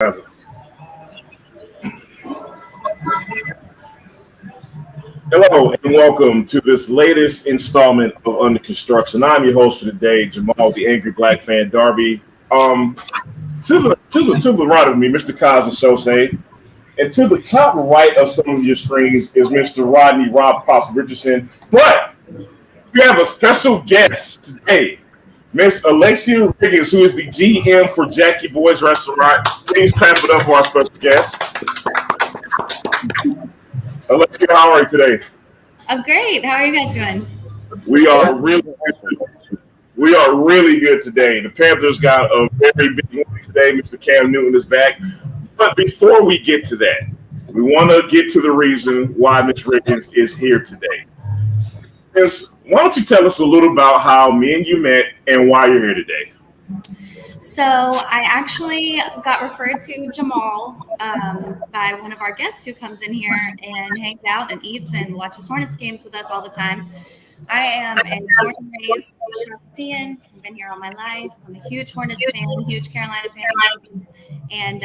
Hello and welcome to this latest installment of Under Construction. I'm your host for today, Jamal, the Angry Black Fan Darby. To the right of me, Mr. Cosmo Sose, and to the top right of some of your screens is Mr. Rodney Rob Pops Richardson. But we have a special guest today, Miss Alexia Riggins, who is the GM for Jackie Boys Restaurant. Please clap it up for our special guest. Alexia, how are you today? I'm great. How are you guys doing? We are really good today. The Panthers got a very big win today. Mr. Cam Newton is back. But before we get to that, we want to get to the reason why Ms. Riggins is here today. Why don't you tell us a little about how me and you met and why you're here today? So I actually got referred to Jamal by one of our guests who comes in here and hangs out and eats and watches Hornets games with us all the time. I am a born and raised Charlottean. I've been here all my life. I'm a huge Hornets fan, huge Carolina fan. And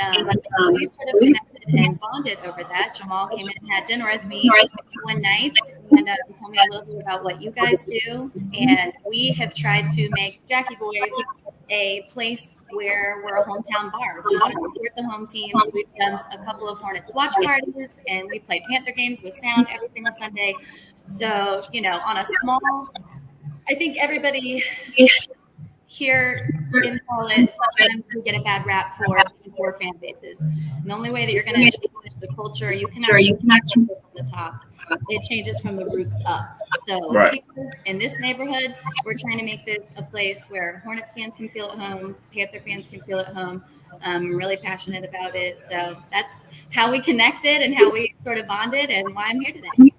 we sort of connected and bonded over that. Jamal came in and had dinner with me one night and told me a little bit about what you guys do. And we have tried to make Jackie Boys a place where we're a hometown bar. We want to support the home teams. We've done a couple of Hornets watch parties, and we play Panther games with sound every single Sunday. So, on a small, I think everybody here in Charlotte, sometimes we get a bad rap for fan bases. And the only way that you're going to change the culture, you cannot change from the top. It changes from the roots up. So here in this neighborhood, we're trying to make this a place where Hornets fans can feel at home, Panther fans can feel at home. I'm really passionate about it. So that's how we connected and how we sort of bonded and why I'm here today.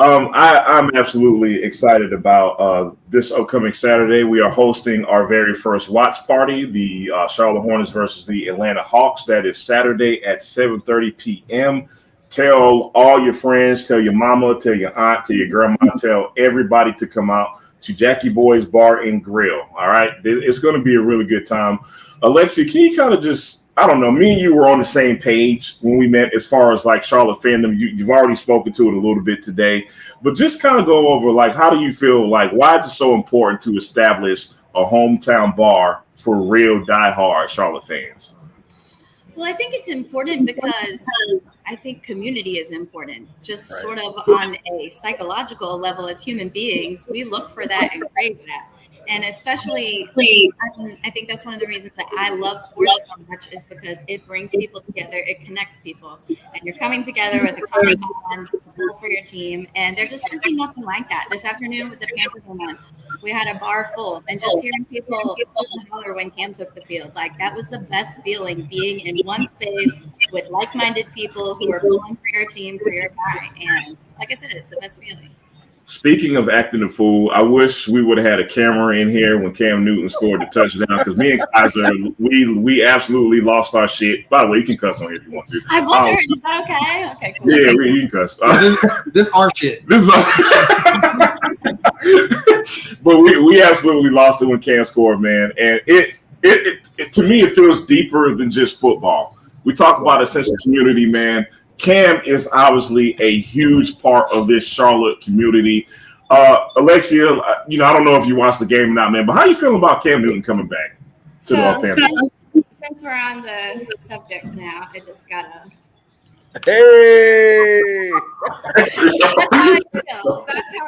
I'm absolutely excited about this upcoming Saturday. We are hosting our very first watch party, the Charlotte Hornets versus the Atlanta Hawks. That is Saturday at 7:30 p.m. Tell all your friends, tell your mama, tell your aunt, tell your grandma, tell everybody to come out to Jackie Boys Bar and Grill. All right, it's going to be a really good time. Alexia, can you kind of just, I don't know, me and you were on the same page when we met as far as like Charlotte fandom. You've already spoken to it a little bit today, but just kind of go over like, how do you feel like, why is it so important to establish a hometown bar for real diehard Charlotte fans? Well, I think it's important because I think community is important. Just sort of on a psychological level as human beings, we look for that and crave that. And especially, I think that's one of the reasons that I love sports so much is because it brings people together. It connects people. And you're coming together with a common bond to pull for your team. And there's just really nothing like that. This afternoon with the Panthers on, we had a bar full. And just hearing people holler when Cam took the field, like that was the best feeling, being in one space with like-minded people who are pulling for your team, for your guy. And like I said, it's the best feeling. Speaking of acting a fool, I wish we would have had a camera in here when Cam Newton scored the touchdown because me and Kaiser, we absolutely lost our shit. By the way, you can cuss on here if you want to. I wonder, is that okay? Okay, cool. Yeah, you can cuss. This our shit. This is our But we absolutely lost it when Cam scored, man. And it to me, it feels deeper than just football. We talk about a sense of community, man. Cam is obviously a huge part of this Charlotte community. Alexia, I don't know if you watched the game or not, man, but how you feeling about Cam Newton coming back to the Panthers? Since we're on the subject now, I just gotta. Hey! That's how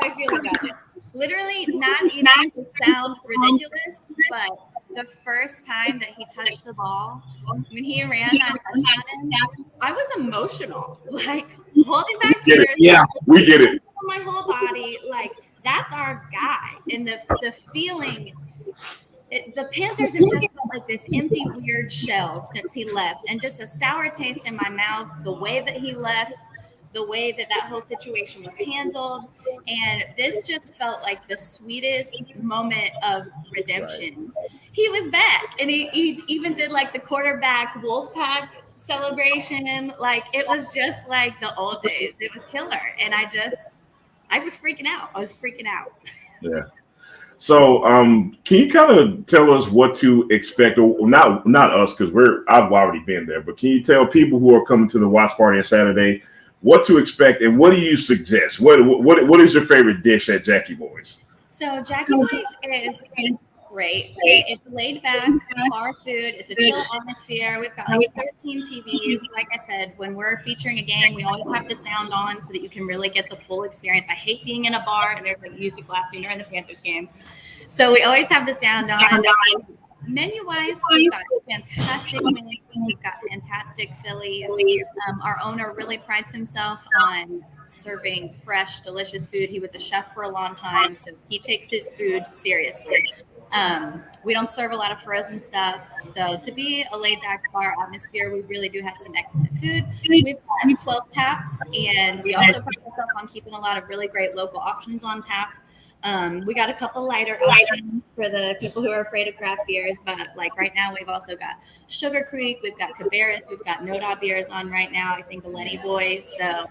I feel about it. Literally, not even to sound ridiculous, but the first time that he touched the ball, when he ran that touchdown, I was emotional, like holding back tears. Yeah, we get it. My whole body, like that's our guy, and the feeling. The Panthers have just felt like this empty, weird shell since he left, and just a sour taste in my mouth. The way that he left, the way that whole situation was handled, and this just felt like the sweetest moment of redemption. He was back, and he even did like the quarterback Wolfpack celebration. Like it was just like the old days. It was killer, and I was freaking out. Yeah. So, can you kind of tell us what to expect? Or not us, because I've already been there. But can you tell people who are coming to the watch party on Saturday what to expect, and what do you suggest? What is your favorite dish at Jackie Boy's? So Jackie Boys is great. It's laid back, bar food. It's a chill atmosphere. We've got like 13 TVs. Like I said, when we're featuring a game, we always have the sound on so that you can really get the full experience. I hate being in a bar and there's like music blasting during the Panthers game. So we always have the sound on. Menu-wise, we've got fantastic menus. We've got fantastic Phillies. Our owner really prides himself on serving fresh, delicious food. He was a chef for a long time, so he takes his food seriously. We don't serve a lot of frozen stuff. So to be a laid-back bar atmosphere, we really do have some excellent food. We've got 12 taps, and we also pride ourselves on keeping a lot of really great local options on tap. We got a couple lighter options for the people who are afraid of craft beers, but like right now we've also got Sugar Creek, we've got Cabarrus, we've got Noda beers on right now. I think the Lenny Boys. So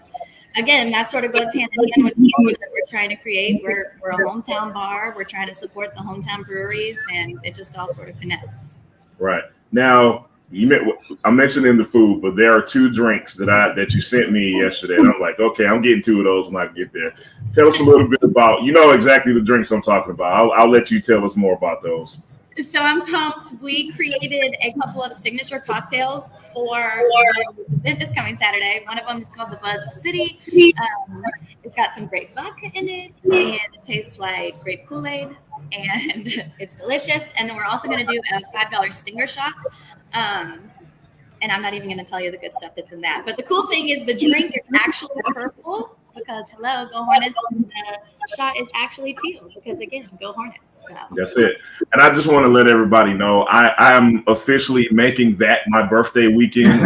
again, that sort of goes hand in hand with the culture that we're trying to create. We're a hometown bar. We're trying to support the hometown breweries, and it just all sort of connects. Right now, I'm mentioning the food, but there are 2 drinks that you sent me yesterday. And I'm like, okay, I'm getting 2 of those when I get there. Tell us a little bit about, exactly the drinks I'm talking about. I'll let you tell us more about those. So I'm pumped. We created a couple of signature cocktails for this coming Saturday. One of them is called the Buzz City. It's got some grape vodka in it, and it tastes like grape Kool-Aid, and it's delicious. And then we're also going to do a $5 stinger shot. And I'm not even going to tell you the good stuff that's in that. But the cool thing is the drink is actually purple because, hello, go Hornets. And the shot is actually teal because, again, go Hornets. So. That's it. And I just want to let everybody know I am officially making that my birthday weekend.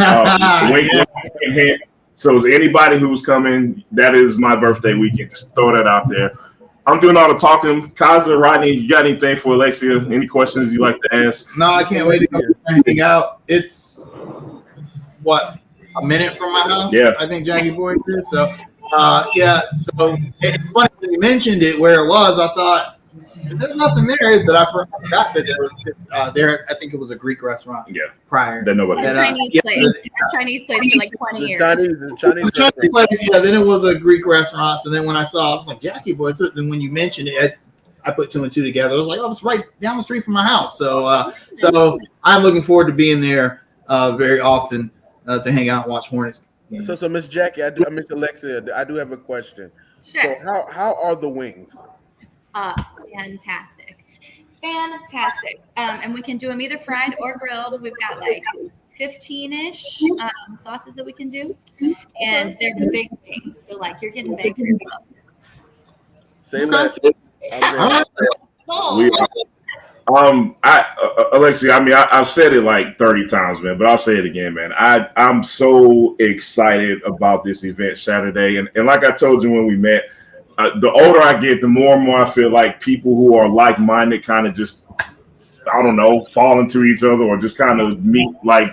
So anybody who's coming, that is my birthday weekend. Just throw that out there. I'm doing all the talking. Kaza, Rodney, you got anything for Alexia? Any questions you'd like to ask? No, I can't wait to go anything out. It's a minute from my house. Yeah, I think Jackie Boy is. So, yeah. So it's funny when you mentioned it where it was. I thought there's nothing there, but I forgot that there. I think it was a Greek restaurant. Yeah, prior. That nobody. Chinese place for like 20 years. Chinese place. Yeah. Then it was a Greek restaurant. So then when I saw, I was like Jackie Boy. So then when you mentioned it, I put 2 and 2 together. I was like, oh, it's right down the street from my house. So, so I'm looking forward to being there very often to hang out and watch Hornets. So Miss Jackie, Miss Alexia, I do have a question. Sure. So how are the wings? Fantastic. And we can do them either fried or grilled. We've got like 15-ish sauces that we can do, and they're big wings. So like you're getting big for your buck. Say less. Alexia, I mean, I've said it like 30 times, man, but I'll say it again, man. I'm so excited about this event Saturday. And like I told you when we met, the older I get, the more and more I feel like people who are like-minded kind of just, I don't know, fall into each other or just kind of meet like,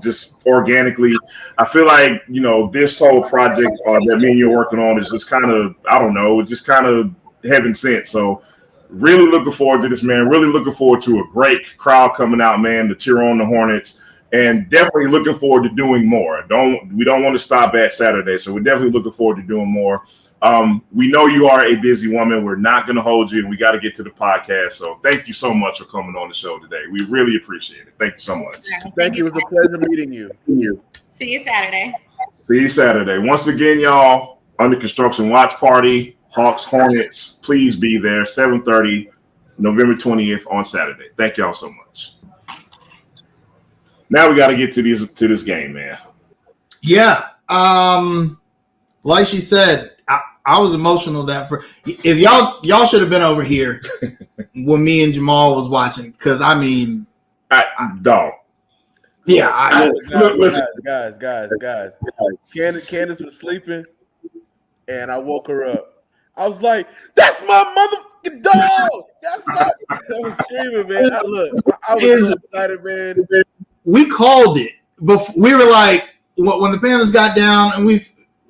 just organically. I feel like, this whole project that me and you're working on is just kind of, I don't know, just kind of heaven sent. So really looking forward to this, man. Really looking forward to a great crowd coming out, man, to cheer on the Hornets. And definitely looking forward to doing more. We don't want to stop at Saturday, so we're definitely looking forward to doing more. We know you are a busy woman. We're not going to hold you, and we got to get to the podcast. So thank you so much for coming on the show today. We really appreciate it. Thank you so much. Thank you. It was a pleasure meeting you. See you Saturday. See you Saturday. Once again, y'all, Under Construction Watch Party, Hawks Hornets. Please be there, 7:30, November 20th on Saturday. Thank y'all so much. Now we got to get to this game, man. Yeah. Like she said, I was emotional if y'all should have been over here when me and Jamal was watching, because I mean, I don't. Yeah, guys. Candace was sleeping, and I woke her up. I was like, "That's my motherfucking dog! I was screaming, man. I was so excited, man. We called it, but we were like, when the Panthers got down, and we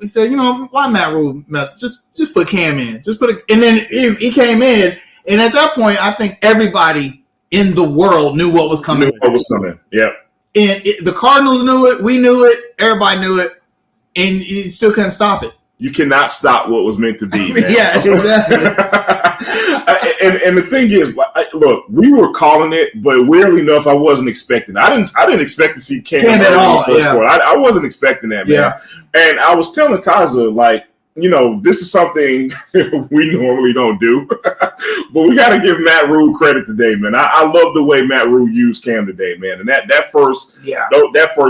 said, why Matt Rule? Just put Cam in. Just put it, and then he came in, And at that point, I think everybody in the world knew what was coming. Yeah. And the Cardinals knew it. We knew it. Everybody knew it. And you still couldn't stop it. You cannot stop what was meant to be, man. Yeah, exactly. and the thing is, look, we were calling it, but weirdly enough, I wasn't expecting it. I didn't expect to see Cam at all. In the first quarter. I wasn't expecting that, man. Yeah. And I was telling Kaza, like, this is something we normally don't do, but we got to give Matt Rule credit today, man. I love the way Matt Rule used Cam today, man. And that first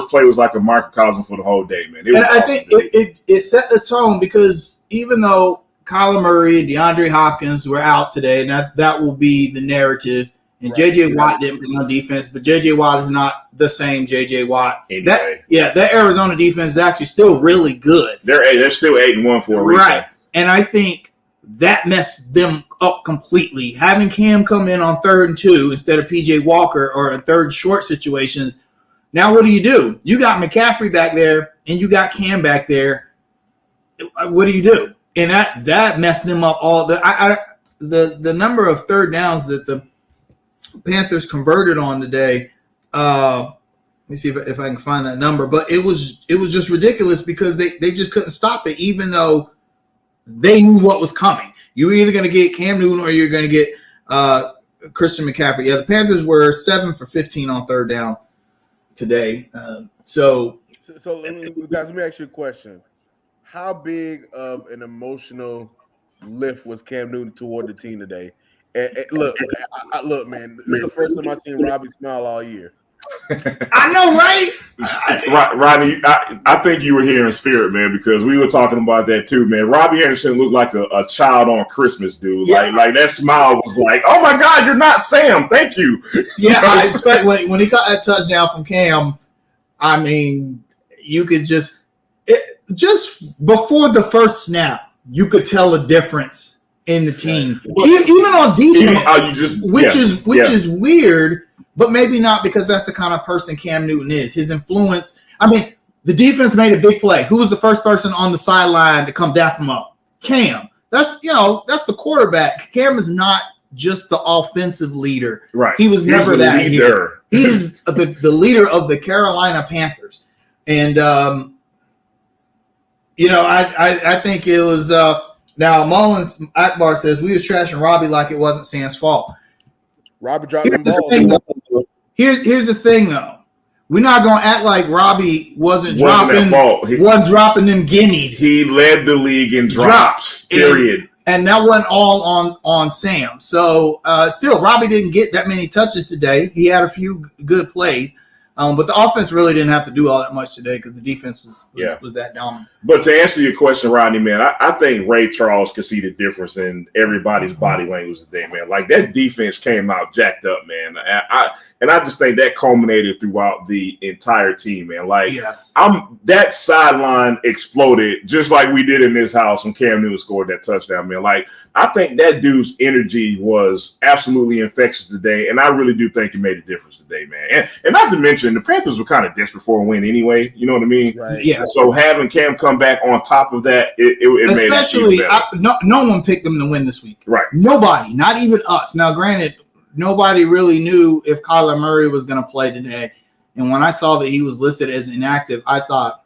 play was like a microcosm for the whole day, man. I think it set the tone because even though Kyler Murray and DeAndre Hopkins were out today, and that will be the narrative, and J.J. Watt didn't play on defense, but J.J. Watt is not the same J.J. Watt. Anyway. That Arizona defense is actually still really good. They're still 8-1 for a reason. Right. And I think that messed them up completely. Having Cam come in on 3rd and 2 instead of P.J. Walker or in 3rd short situations, now what do? You got McCaffrey back there and you got Cam back there. What do you do? And that messed them up all. The number of third downs that the Panthers converted on today. Let me see if I can find that number. But it was just ridiculous because they just couldn't stop it, even though they knew what was coming. You were either going to get Cam Newton or you're going to get Christian McCaffrey. Yeah, the Panthers were 7 for 15 on third down today. So guys, let me ask you a question. How big of an emotional lift was Cam Newton toward the team today? And look, man, this is the first time I've seen Robbie smile all year. I know, right? Rodney, I think you were here in spirit, man, because we were talking about that too, man. Robbie Anderson looked like a child on Christmas, dude. Yeah. Like that smile was like, oh my God, you're not Sam. Thank you. Yeah, I expect when he got that touchdown from Cam, I mean, you could just before the first snap, you could tell a difference in the team, even on defense, which is weird. But maybe not because that's the kind of person Cam Newton is. His influence. I mean, the defense made a big play. Who was the first person on the sideline to come dap him up? Cam. That's the quarterback. Cam is not just the offensive leader. Right. He was never that leader. He's the leader of the Carolina Panthers. And I think it was now Mullins Akbar says we was trashing Robbie like it wasn't Sam's fault. Robbie dropped the ball. Here's the thing, though. We're not gonna act like Robbie wasn't dropping them guineas. He led the league in drops. Period. And that wasn't all on Sam. So still, Robbie didn't get that many touches today. He had a few good plays. But the offense really didn't have to do all that much today because the defense was that dominant. But to answer your question, Rodney, man, I think Ray Charles could see the difference in everybody's body language today, man. Like, that defense came out jacked up, man. And I just think that culminated throughout the entire team, man. Like, yes. That sideline exploded just like we did in this house when Cam Newton scored that touchdown, man. Like, I think that dude's energy was absolutely infectious today, and I really do think it made a difference today, man. And not to mention, the Panthers were kind of desperate for a win anyway. You know what I mean? Right. Yeah. So having Cam come back on top of that, it made it even better. No one picked them to win this week. Right. Nobody, not even us. Now, granted, nobody really knew if Kyler Murray was going to play today. And when I saw that he was listed as inactive, I thought,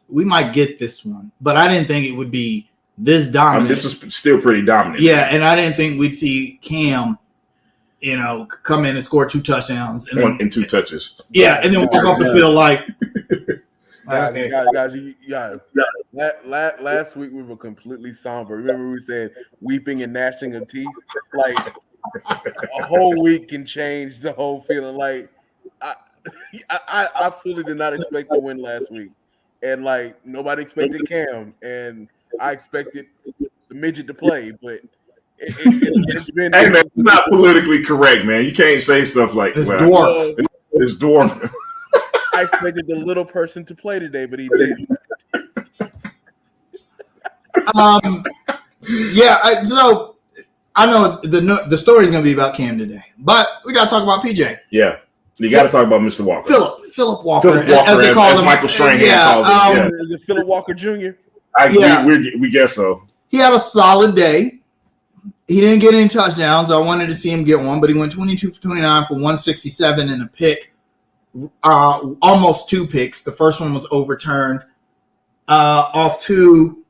we might get this one. But I didn't think it would be this dominant. This was still pretty dominant. Yeah, and I didn't think we'd see Cam, come in and score 2 touchdowns. And 2 touches. Yeah, and then walk off the field like okay. Guys, last week we were completely somber. Remember we said weeping and gnashing of teeth? Like, a whole week can change the whole feeling. Like, I fully did not expect to win last week. And, like, nobody expected Cam. And I expected the midget to play, but it's been. Hey, man, it's not politically correct, man. You can't say stuff like it's dwarf. It's dwarf. I expected the little person to play today, but he didn't. So I know the story is going to be about Cam today, but we got to talk about PJ. Yeah, you got to talk about Mr. Walker. Philip Walker, as they call him, Michael Strahan calls him. Is it Philip Walker Jr.? We guess so. He had a solid day. He didn't get any touchdowns. I wanted to see him get one, but he went 22 for 29 for 167 and a pick. Almost 2 picks. The first one was overturned off 2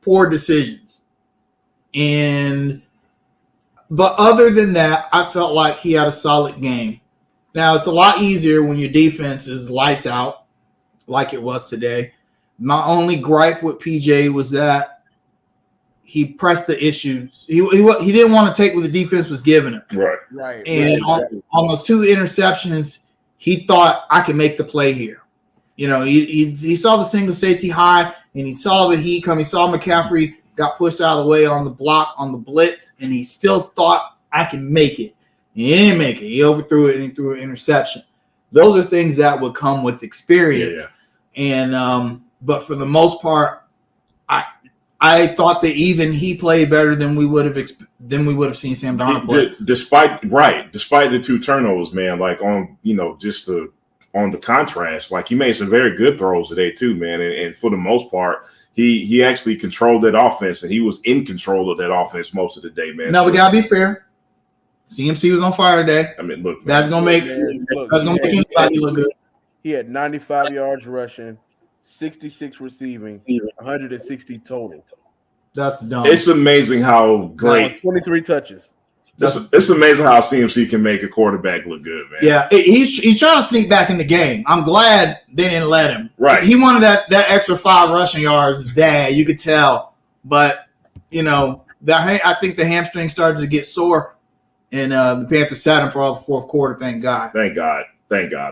poor decisions. But other than that, I felt like he had a solid game. Now, it's a lot easier when your defense is lights out like it was today. My only gripe with PJ was that he pressed the issues. He didn't want to take what the defense was giving him. Right. And on those 2 interceptions, he thought, I can make the play here. You know, he saw the single safety high, and he saw the heat come. He saw McCaffrey got pushed out of the way on the block, on the blitz, and he still thought, I can make it. And he didn't make it. He overthrew it, and he threw an interception. Those are things that would come with experience. Yeah. And but for the most part, I thought that even he played better than we would have seen Sam Darnold play. Despite the 2 turnovers, man, like on the contrast, like he made some very good throws today too, man. And for the most part, he actually controlled that offense, and he was in control of that offense most of the day, man. Now we gotta be fair. CMC was on fire today. I mean, look, man, that's gonna make anybody look good. He had 95 yards rushing, 66 receiving, 160 total. That's dumb. It's amazing how great 23 touches. It's amazing how CMC can make a quarterback look good, man. Yeah, he's trying to sneak back in the game. I'm glad they didn't let him. Right. He wanted that extra 5 rushing yards bad, you could tell. But, you know, I think the hamstring started to get sore, and the Panthers sat him for all the 4th quarter, thank God. Thank God,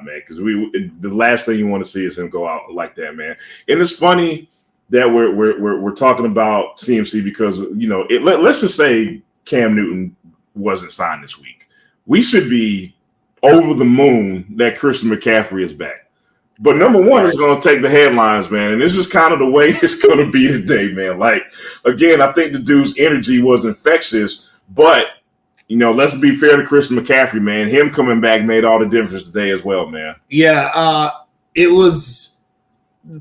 man, because the last thing you want to see is him go out like that, man. And it's funny that we're talking about CMC because, you know, let's just say Cam Newton wasn't signed this week. We should be over the moon that Christian McCaffrey is back. But number one is going to take the headlines, man. And this is kind of the way it's going to be today, man. Like, again, I think the dude's energy was infectious, but, you know, let's be fair to Christian McCaffrey, man. Him coming back made all the difference today as well, man. Yeah, it was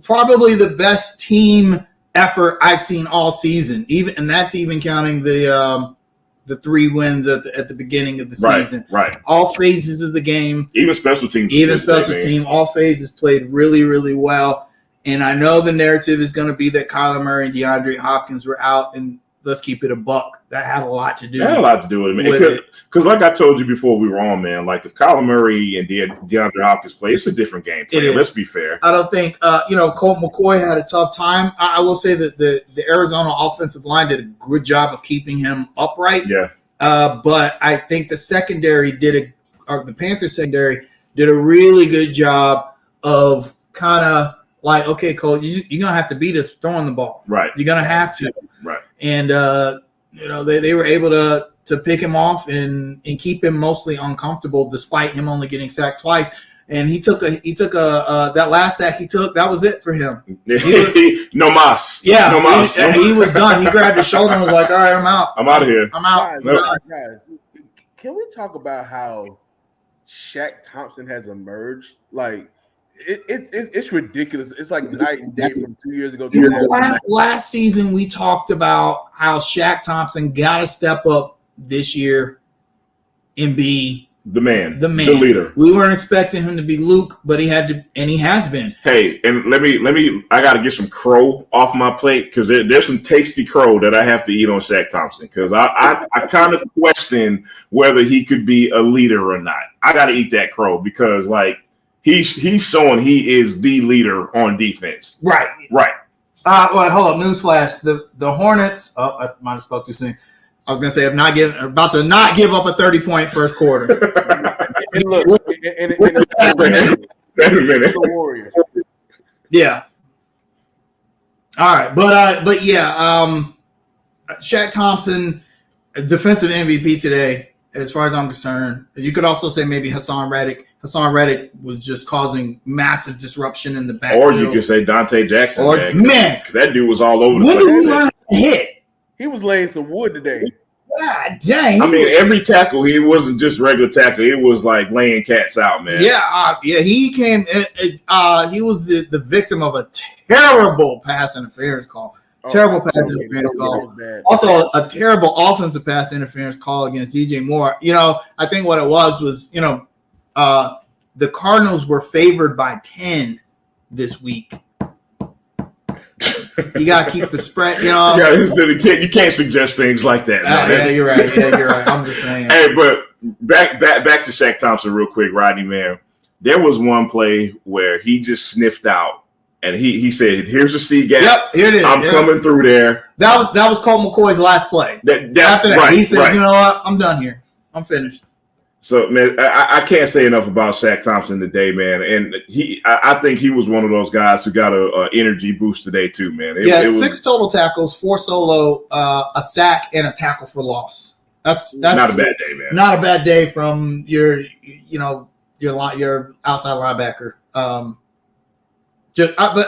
probably the best team effort I've seen all season. And that's even counting the 3 wins at the beginning of the season. Right. All phases of the game. Even special teams. All phases played really, really well. And I know the narrative is going to be that Kyler Murray and DeAndre Hopkins were out, and let's keep it a buck. That had a lot to do. With it. Because like I told you before we were on, man, like if Kyler Murray and DeAndre Hopkins play, it's a different game plan. Let's be fair. I don't think, Colt McCoy had a tough time. I will say that the Arizona offensive line did a good job of keeping him upright. Yeah. But I think the the Panthers secondary did a really good job of kind of like, okay, Colt, you're going to have to beat us throwing the ball. Right. You're going to have to. Right. And, they were able to pick him off and keep him mostly uncomfortable despite him only getting sacked twice. And he took that last sack he took. That was it for him. No mas. Yeah. No mas. He was done. He grabbed his shoulder and was like, all right, I'm out. I'm out of here. I'm out. Guys, can we talk about how Shaq Thompson has emerged? Like, it's ridiculous. It's like night and day from 2 years ago. Last season, we talked about how Shaq Thompson got to step up this year and be the man, the leader. We weren't expecting him to be Luke, but he had to, and he has been. Hey, and let me. I got to get some crow off my plate because there's some tasty crow that I have to eat on Shaq Thompson because I kind of question whether he could be a leader or not. I got to eat that crow because like. He's showing he is the leader on defense. Right. Well, hold up. Newsflash: the Hornets. Oh, I might have spoke too soon. I was gonna say about to not give up a 30-point first quarter. and look, the Warriors. Yeah. All right, but yeah, Shaq Thompson, defensive MVP today, as far as I'm concerned. You could also say maybe Hassan Reddick. Hassan Reddick was just causing massive disruption in the backfield. Or you could say Dante Jackson. Man, that dude was all over the place. When did he learn to hit? He was laying some wood today. God dang. I mean, every tackle, he wasn't just regular tackle. It was like laying cats out, man. Yeah, he came. He was the victim of a terrible pass interference call. Terrible pass interference call. Also, a terrible offensive pass interference call against DJ Moore. I think what it was, the Cardinals were favored by 10 this week. You got to keep the spread, Yeah, you can't suggest things like that. Yeah, you're right. I'm just saying. Hey, but back to Shaq Thompson real quick, Rodney, man. There was one play where he just sniffed out, and he said, "Here's the C gap. Yep, here it is. I'm coming through there." That was Colt McCoy's last play. After that, he said, "You know what? I'm done here. I'm finished." So, man, I can't say enough about Shaq Thompson today, man. And I think he was one of those guys who got a energy boost today too, man. It was 6 total tackles, 4 solo, a sack, and a tackle for loss. That's not a bad day, man. Not a bad day from your outside linebacker. But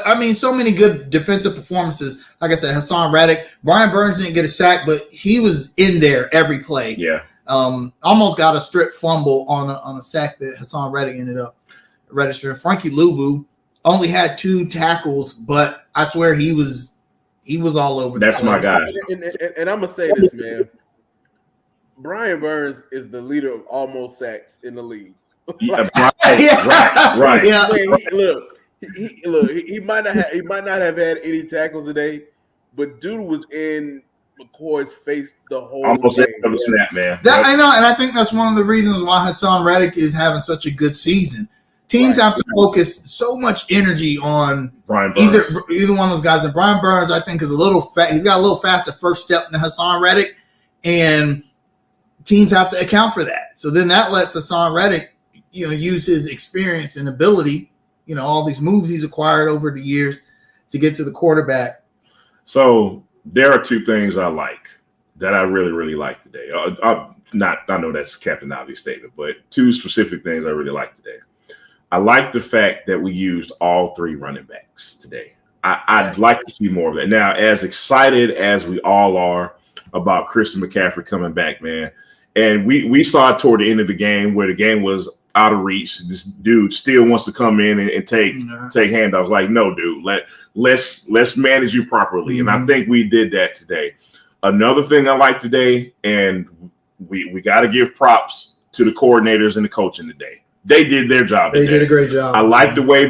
I mean, so many good defensive performances. Like I said, Hassan Reddick, Brian Burns didn't get a sack, but he was in there every play. Yeah. Almost got a strip fumble on a sack that Hassan Reddick ended up registering. Frankie Louvu only had 2 tackles, but I swear he was all over. That's my guy. And I'm gonna say this, man. Brian Burns is the leader of almost sacks in the league. Right. Yeah. He might not have had any tackles today, but dude was in McCoy's face the whole almost game. Every snap, man. I know, and I think that's one of the reasons why Hassan Reddick is having such a good season. Teams have to focus so much energy on Brian Burns. Either one of those guys. And Brian Burns, I think, is he's got a little faster first step than Hassan Reddick, and teams have to account for that. So then that lets Hassan Reddick, use his experience and ability, all these moves he's acquired over the years to get to the quarterback. So there are 2 things I like that I really, really like today. I know that's Captain Obvious statement, but 2 specific things I really like today. I like the fact that we used all 3 running backs today. I'd like to see more of that. Now, as excited as we all are about Christian McCaffrey coming back, man, and we saw it toward the end of the game where the game was out of reach. This dude still wants to come in and take handoffs. Like, no, dude, let's manage you properly. Mm-hmm. And I think we did that today. Another thing I like today, and we got to give props to the coordinators and the coaching today. They did their job. They did a great job. I like the way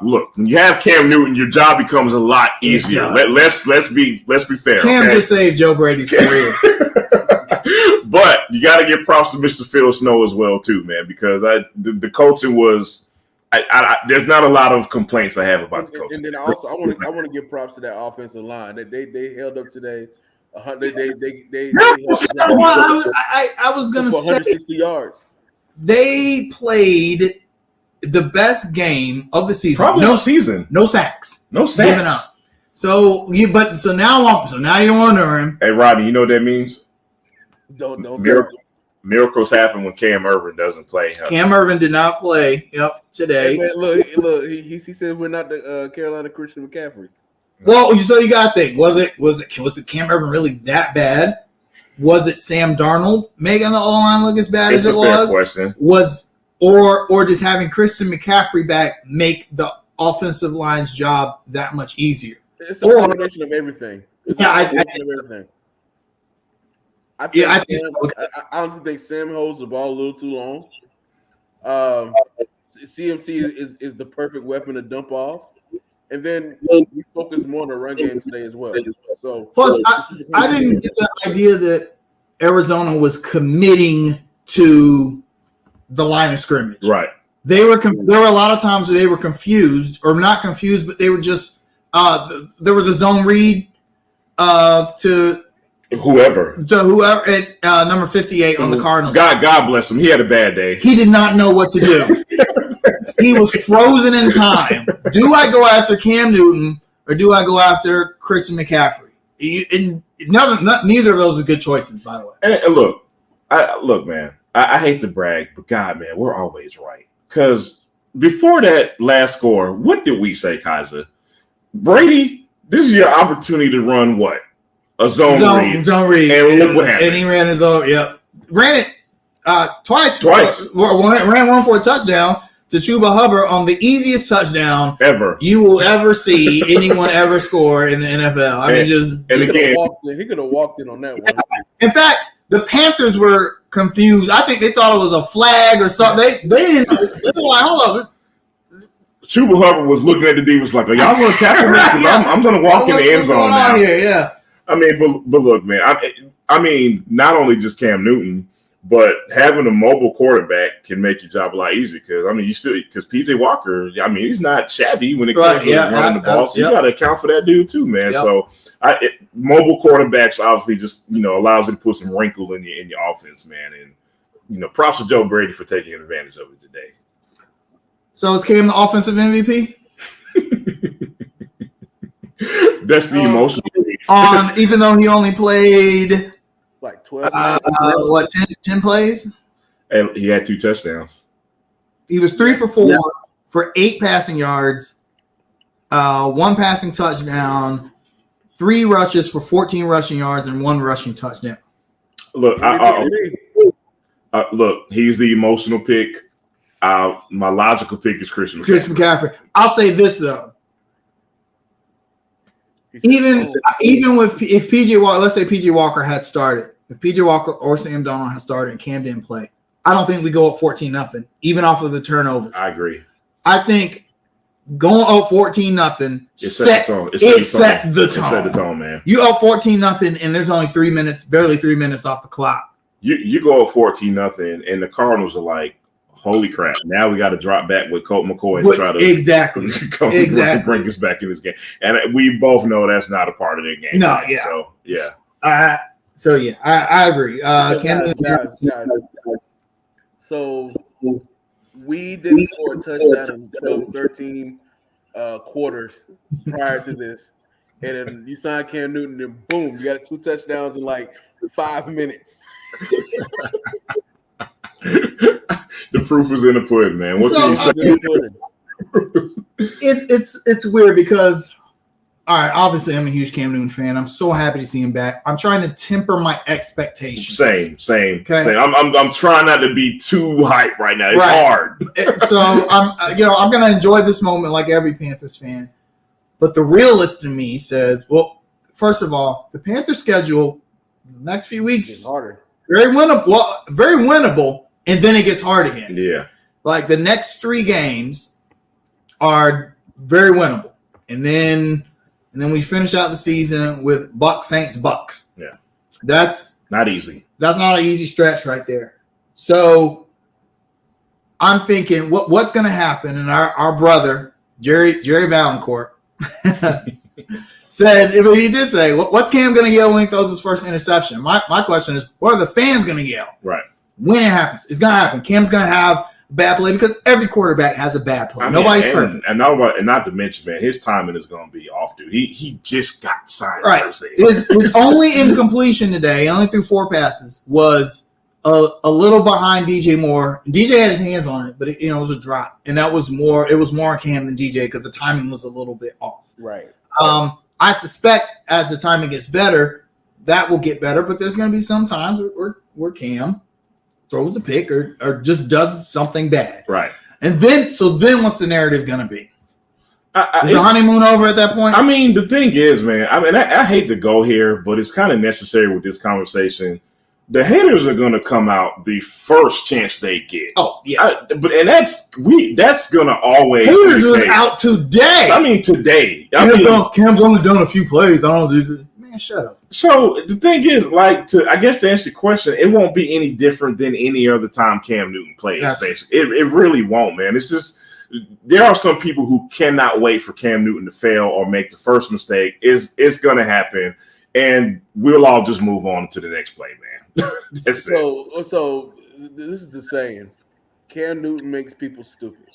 look, when you have Cam Newton, your job becomes a lot easier. Let's be fair. Cam just saved Joe Brady's career. But you got to give props to Mr. Phil Snow as well, too, man, because the coaching was there's not a lot of complaints I have about the coaching. And then also, I want to give props to that offensive line. They held up today. I was going to say 160 yards. They played the best game of the season. Probably no season. No sacks. No sacks. Given up. So now you're wondering. Hey, Rodney, you know what that means? Don't miracles happen when Cam Irvin doesn't play. Cam Irvin did not play. Today. Hey, man, look. He said we're not the Carolina Christian McCaffreys. Well, so you got to think: was it Cam Irvin really that bad? Was it Sam Darnold making the O-line look as bad as it was? Question. Or just having Christian McCaffrey back make the offensive line's job that much easier? It's a combination of everything. I honestly think Sam holds the ball a little too long. CMC is the perfect weapon to dump off. And then we focus more on the run game today as well. So plus, I didn't get the idea that Arizona was committing to the line of scrimmage. Right. There were a lot of times where they were confused, or not confused, but they were just there was a zone read to whoever at number 58 on the Cardinals. God bless him. He had a bad day. He did not know what to do. He was frozen in time. Do I go after Cam Newton or do I go after Christian McCaffrey? Neither of those are good choices, by the way. And look, man. I hate to brag, but God, man, we're always right. Because before that last score, what did we say, Kaiser? Brady, this is your opportunity to run what? A zone read. Zone read. And look what happened. And he ran his own. Yep. Ran it twice. Ran one for a touchdown. to Chuba Hubbard on the easiest touchdown ever you will ever see anyone ever score in the NFL. I mean, he could have walked in on that one. In fact, the Panthers were confused. I think they thought it was a flag or something. They didn't. They were like, hold on. Chuba Hubbard was looking at the D was like, "Are y'all going to tackle me? Because I'm going to walk in the end zone now." Here? Yeah. I mean, but look, man. I mean, not only just Cam Newton, but having a mobile quarterback can make your job a lot easier. Because I mean, because PJ Walker, I mean, he's not shabby when it comes to running the ball. So you got to account for that dude too, man. Yep. So mobile quarterbacks obviously just allows you to put some wrinkle in your offense, man. And props to Joe Brady for taking advantage of it today. So is Cam the offensive MVP? That's the emotional. Even though he only played like 12, 10 plays? And he had 2 touchdowns. He was 3 for 4 for 8 passing yards, 1 passing touchdown, 3 rushes for 14 rushing yards, and 1 rushing touchdown. Look, look, he's the emotional pick. My logical pick is Christian McCaffrey. I'll say this though. Even if PJ Walker, let's say PJ Walker had started, if PJ Walker or Sam Darnold had started and Cam didn't play, I don't think we go up 14-0, even off of the turnovers. I agree. I think going up 14-0 set the tone, man. You up 14-0, and there's only 3 minutes, barely 3 minutes off the clock. You go up 14-0, and the Cardinals are like, holy crap! Now we got to drop back with Colt McCoy and try to bring us back in this game. And we both know that's not a part of their game. No, yeah. So yeah. I agree. Guys. So we didn't score a touchdown in 12-13 quarters prior to this, and then you sign Cam Newton, and boom, you got 2 touchdowns in like 5 minutes. The proof is in the pudding, man. What can you say? It's weird because, all right, obviously I'm a huge Cam Newton fan. I'm so happy to see him back. I'm trying to temper my expectations. Same. Okay? I'm trying not to be too hyped right now. It's hard. So I'm gonna enjoy this moment like every Panthers fan. But the realist in me says, well, first of all, the Panthers schedule the next few weeks harder. Very winnable, and then it gets hard again. Yeah. Like the next 3 games are very winnable. And then we finish out the season with Bucs, Saints, Bucs. Yeah. That's not easy. That's not an easy stretch right there. So I'm thinking what's going to happen, and our brother, Jerry Valancourt, said, he did say, what's Cam going to yell when he throws his first interception? My question is, what are the fans going to yell? Right. When it happens, it's going to happen. Cam's going to have a bad play because every quarterback has a bad play. Nobody's perfect. And not to mention, man, his timing is going to be off, dude. He just got signed Thursday. His only incompletion today, only threw 4 passes, was a little behind DJ Moore. DJ had his hands on it, but it was a drop. And that was more, it was more Cam than DJ because the timing was a little bit off. Right. I suspect as the timing gets better, that will get better, but there's going to be some times where Cam throws a pick or just does something bad. Right. And then what's the narrative going to be? Is the honeymoon over at that point? I mean, the thing is, man, I hate to go here, but it's kind of necessary with this conversation. The haters are going to come out the first chance they get. Oh, yeah. That's going to always haters was out today. I mean, today. Cam's only done a few plays. I don't do. Man, shut up. So the thing is, I guess to answer your question, it won't be any different than any other time Cam Newton plays. Basically, it really won't, man. It's just there are some people who cannot wait for Cam Newton to fail or make the first mistake. It's going to happen, and we'll all just move on to the next play, man. That's it. So this is the saying: Cam Newton makes people stupid.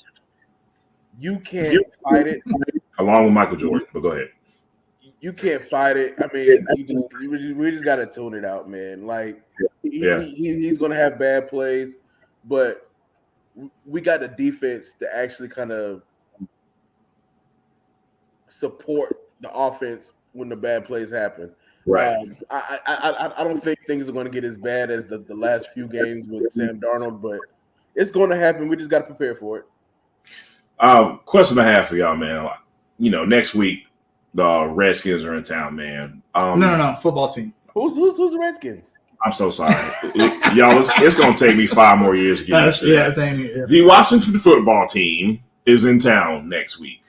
You can't fight it. Along with Michael Jordan, but go ahead. You can't fight it. I mean, we just got to tune it out, man. Like, he's going to have bad plays, but we got the defense to actually kind of support the offense when the bad plays happen. Right. I don't think things are going to get as bad as the last few games with Sam Darnold, but it's going to happen. We just got to prepare for it. Question I have for y'all, man. Next week the Redskins are in town, man. No, football team. Who's the Redskins? I'm so sorry, y'all. It's gonna take me 5 more years to get used to that. Same here. Yeah. The Washington football team is in town next week.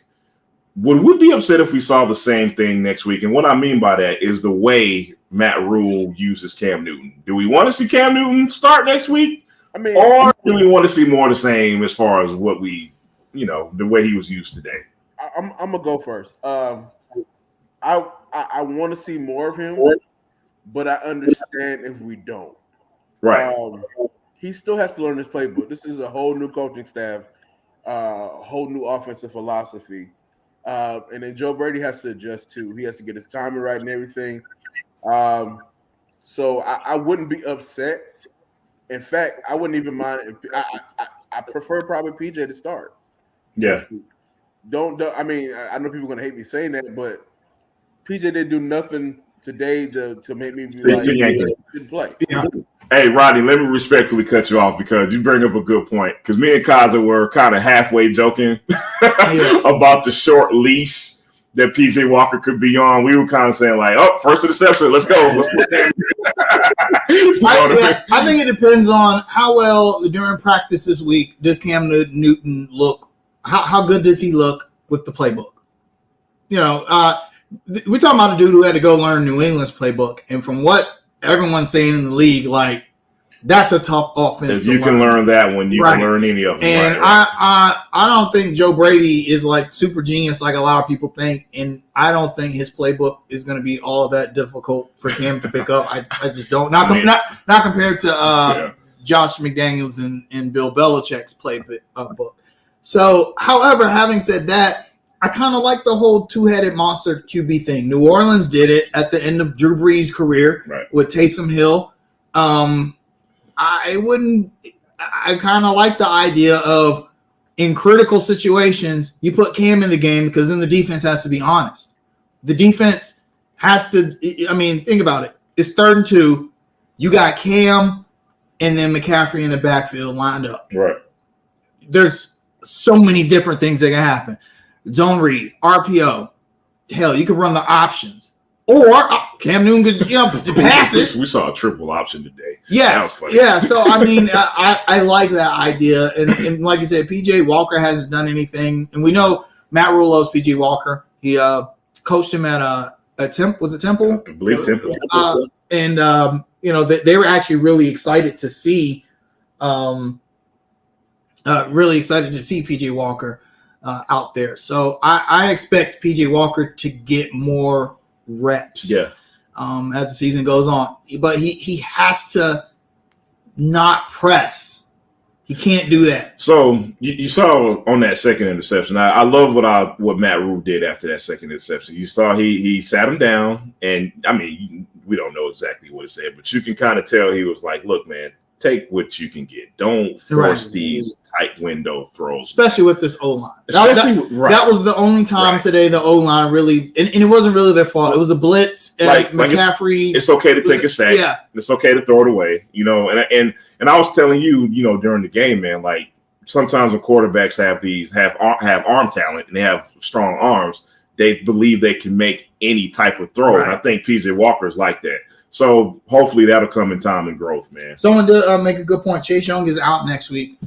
Would we be upset if we saw the same thing next week? And what I mean by that is the way Matt Rule uses Cam Newton. Do we want to see Cam Newton start next week? I mean, or do we want to see more of the same as far as what we, the way he was used today? I'm gonna go first. I want to see more of him, but I understand if we don't. Right. He still has to learn his playbook. This is a whole new coaching staff, whole new offensive philosophy. And then Joe Brady has to adjust too. He has to get his timing right and everything. So I wouldn't be upset. In fact, I wouldn't even mind. I prefer probably PJ to start. Yeah. Don't. I mean, I know people are gonna hate me saying that, but PJ didn't do nothing today to make me be like, didn't play. Yeah. Hey, Rodney, let me respectfully cut you off because you bring up a good point. Because me and Kaza were kind of halfway joking about the short leash that PJ Walker could be on. We were kind of saying like, "Oh, first interception, let's go." Let's put that. I think it depends on how well during practice this week does Cam Newton look. How good does he look with the playbook? We're talking about a dude who had to go learn New England's playbook, and from what everyone's saying in the league, like that's a tough offense. If you can learn that one, you can learn any of them. And I don't think Joe Brady is like super genius like a lot of people think, and I don't think his playbook is going to be all that difficult for him to pick up. I just don't. Not compared to Josh McDaniels and Bill Belichick's playbook. So, however, having said that, I kind of like the whole two-headed monster QB thing. New Orleans did it at the end of Drew Brees' career with Taysom Hill. I kind of like the idea of in critical situations, you put Cam in the game because then the defense has to be honest. The defense has to, think about it. It's 3rd and 2. You got Cam and then McCaffrey in the backfield lined up. Right. There's so many different things that can happen. Zone read, RPO. Hell, you could run the options. Or Cam Newton could pass it. We saw a triple option today. Yes. Yeah. So, I like that idea. And like I said, PJ Walker hasn't done anything. And we know Matt Rule loves PJ Walker. He coached him at Temple. Was it Temple? I believe Temple. And they were actually really excited to see PJ Walker out there. So I expect PJ Walker to get more reps as the season goes on. But he has to not press. He can't do that. So you saw on that second interception. I love what Matt Rule did after that second interception. You saw he sat him down, and we don't know exactly what it said, but you can kind of tell he was like, "Look, man, take what you can get. Don't force these tight window throws." Especially with this O-line. That was the only time today the O-line really – and it wasn't really their fault. It was a blitz. McCaffrey. It's okay to take a sack. Yeah. It's okay to throw it away. And I was telling you, during the game, man, like sometimes when quarterbacks have arm talent and they have strong arms, they believe they can make any type of throw. Right. And I think PJ Walker's like that. So hopefully that'll come in time and growth, man. Someone did make a good point. Chase Young is out next week.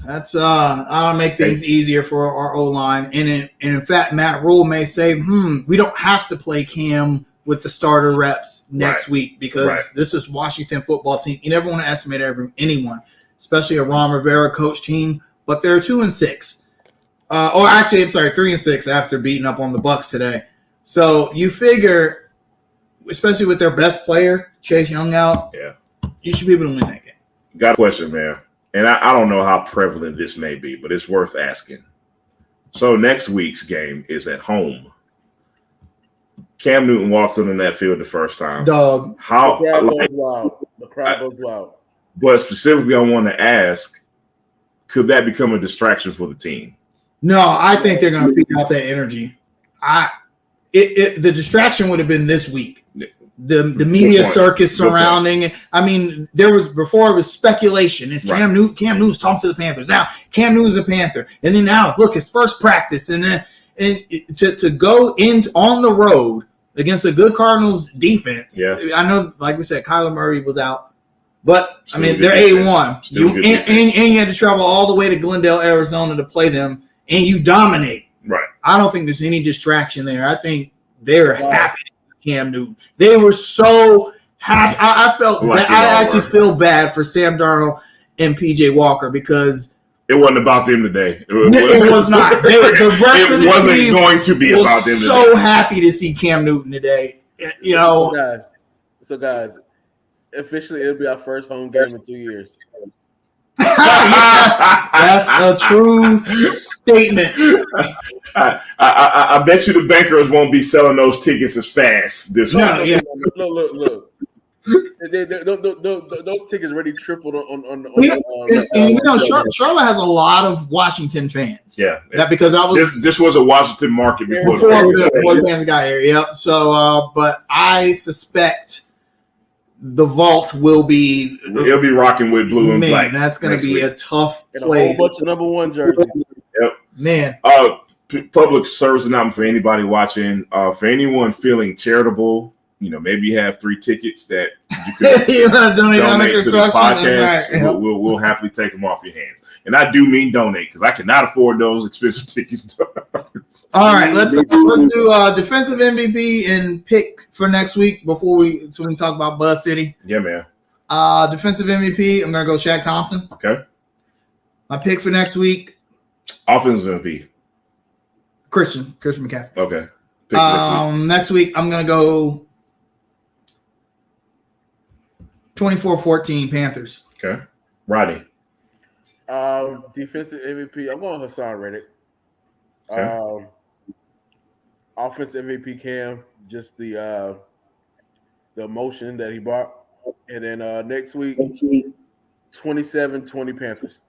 That's I'll make things easier for our O-line. And in fact, Matt Rule may say, we don't have to play Cam with the starter reps next week because this is Washington football team. You never want to estimate anyone, especially a Ron Rivera coach team. But they're 2-6. 3-6 after beating up on the Bucs today. So you figure, especially with their best player, Chase Young out, you should be able to win that game. Got a question, man. And I don't know how prevalent this may be, but it's worth asking. So next week's game is at home. Cam Newton walks on that field the first time. Dog. How the crowd goes wild. But specifically, I want to ask, could that become a distraction for the team? No, I think they're going to feed out that energy. The distraction would have been this week. the media circus surrounding it. I mean, there was before it was speculation. Is Cam Newton's talking to the Panthers. Now Cam Newton's a Panther. And then now look, his first practice. And then to go in on the road against a good Cardinals defense. Yeah. I know, like we said, Kyler Murray was out. But I mean, they're 8-1. And you had to travel all the way to Glendale, Arizona to play them, and you dominate. Right. I don't think there's any distraction there. I think they're happy with Cam Newton. They were so happy. I felt like I actually feel bad for Sam Darnold and PJ Walker because it wasn't about them today. It was not. It wasn't going to be about them today. So happy to see Cam Newton today. You know, so guys, officially it'll be our first home game in 2 years. That's a true statement. I bet you the bankers won't be selling those tickets as fast this week. Look. Those tickets already tripled on Charlotte has a lot of Washington fans. Yeah, that because I was this was a Washington market before the fans got here. Yep. So, but I suspect the vault will be. It'll be rocking with blue and black. That's going to be a tough and place. A whole bunch of number one jerseys. Yep. Man. Public service announcement for anybody watching. For anyone feeling charitable, you know, maybe you have 3 tickets that you could donate to this podcast. Right. We'll happily take them off your hands. And I do mean donate because I cannot afford those expensive tickets. All right, let's do defensive MVP and pick for next week so we can talk about Buzz City. Yeah, man. Defensive MVP, I'm gonna go Shaq Thompson. Okay. My pick for next week. Offensive MVP. Christian McCaffrey. Okay. Next week I'm gonna go 24-14 Panthers. Okay. Rodney. Defensive MVP, I'm going Hassan Reddick. Okay. Offensive MVP Cam, just the emotion that he brought. And then next week, 27-20 Panthers.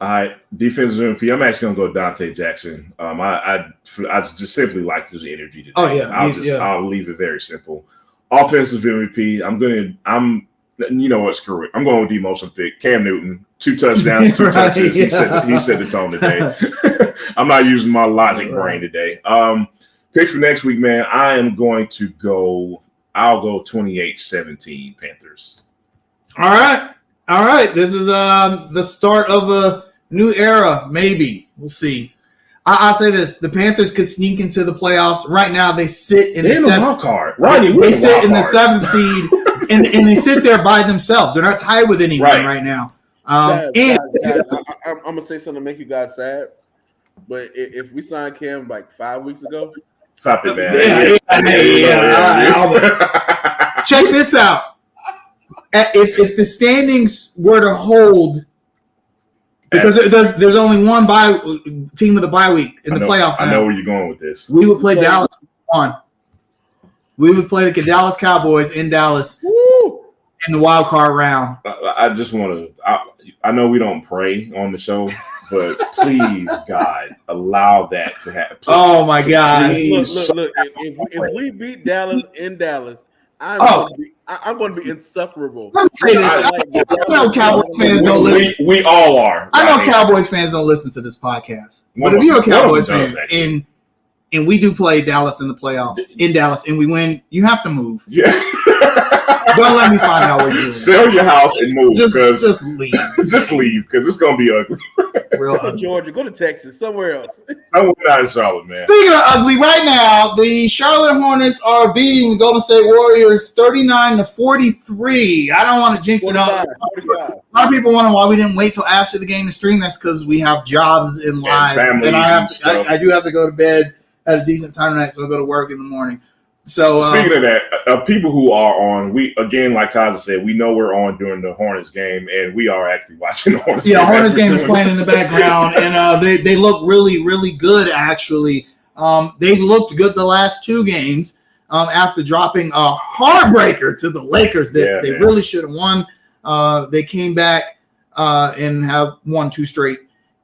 All right, defensive MVP. I'm actually gonna go Dante Jackson. I just simply like his energy today. Oh yeah, I'll leave it very simple. Offensive MVP. I'm you know what? Screw it. I'm going with the emotion pick. Cam Newton, 2 touchdowns, 2 touches. Yeah. He set the tone today. I'm not using my logic brain today. Pick for next week, man. I'll go 28-17 Panthers. All right. This is the start of a new era. Maybe we'll see. I'll say this: the Panthers could sneak into the playoffs. Right now, they sit in the 7th card. They sit in the 7th seed. And they sit there by themselves. They're not tied with anyone right now. I'm gonna say something to make you guys sad, but if we signed Cam like 5 weeks ago, stop it, man. Check this out. If the standings were to hold, because there's only one team with a bye week in the playoffs. I know where you're going with this. We would play Dallas 1. We would play the Dallas Cowboys in Dallas in the wild card round. I just want to – I know we don't pray on the show, but please, God, allow that to happen. Please, oh, my God. Look. If we beat Dallas in Dallas, I'm going to be insufferable. Let me say this. I know Cowboys fans don't listen. We all are. I know Cowboys fans don't listen to this podcast. But if you're a Cowboys fan and we do play Dallas in the playoffs in Dallas and we win, you have to move. Yeah. Don't let me find out what you're doing. Sell your house and move. Just leave. Just leave because it's going to be ugly. Real go to Georgia. Go to Texas. Somewhere else. I'm not in Charlotte, man. Speaking of ugly, right now, the Charlotte Hornets are beating the Golden State Warriors 39-43. I don't want to jinx it up. A lot of people wonder why we didn't wait till after the game to stream. That's because we have jobs and lives. And I do have to go to bed at a decent time tonight, so I'll go to work in the morning. So speaking of that, people who are on, we again, like Kaza said, we know we're on during the Hornets game, and we are actually watching the Hornets game. Yeah, Hornets game is playing in the background, and they look really, really good, actually. They've looked good the last 2 games after dropping a heartbreaker to the Lakers that they really should have won. They came back and have won 2 straight.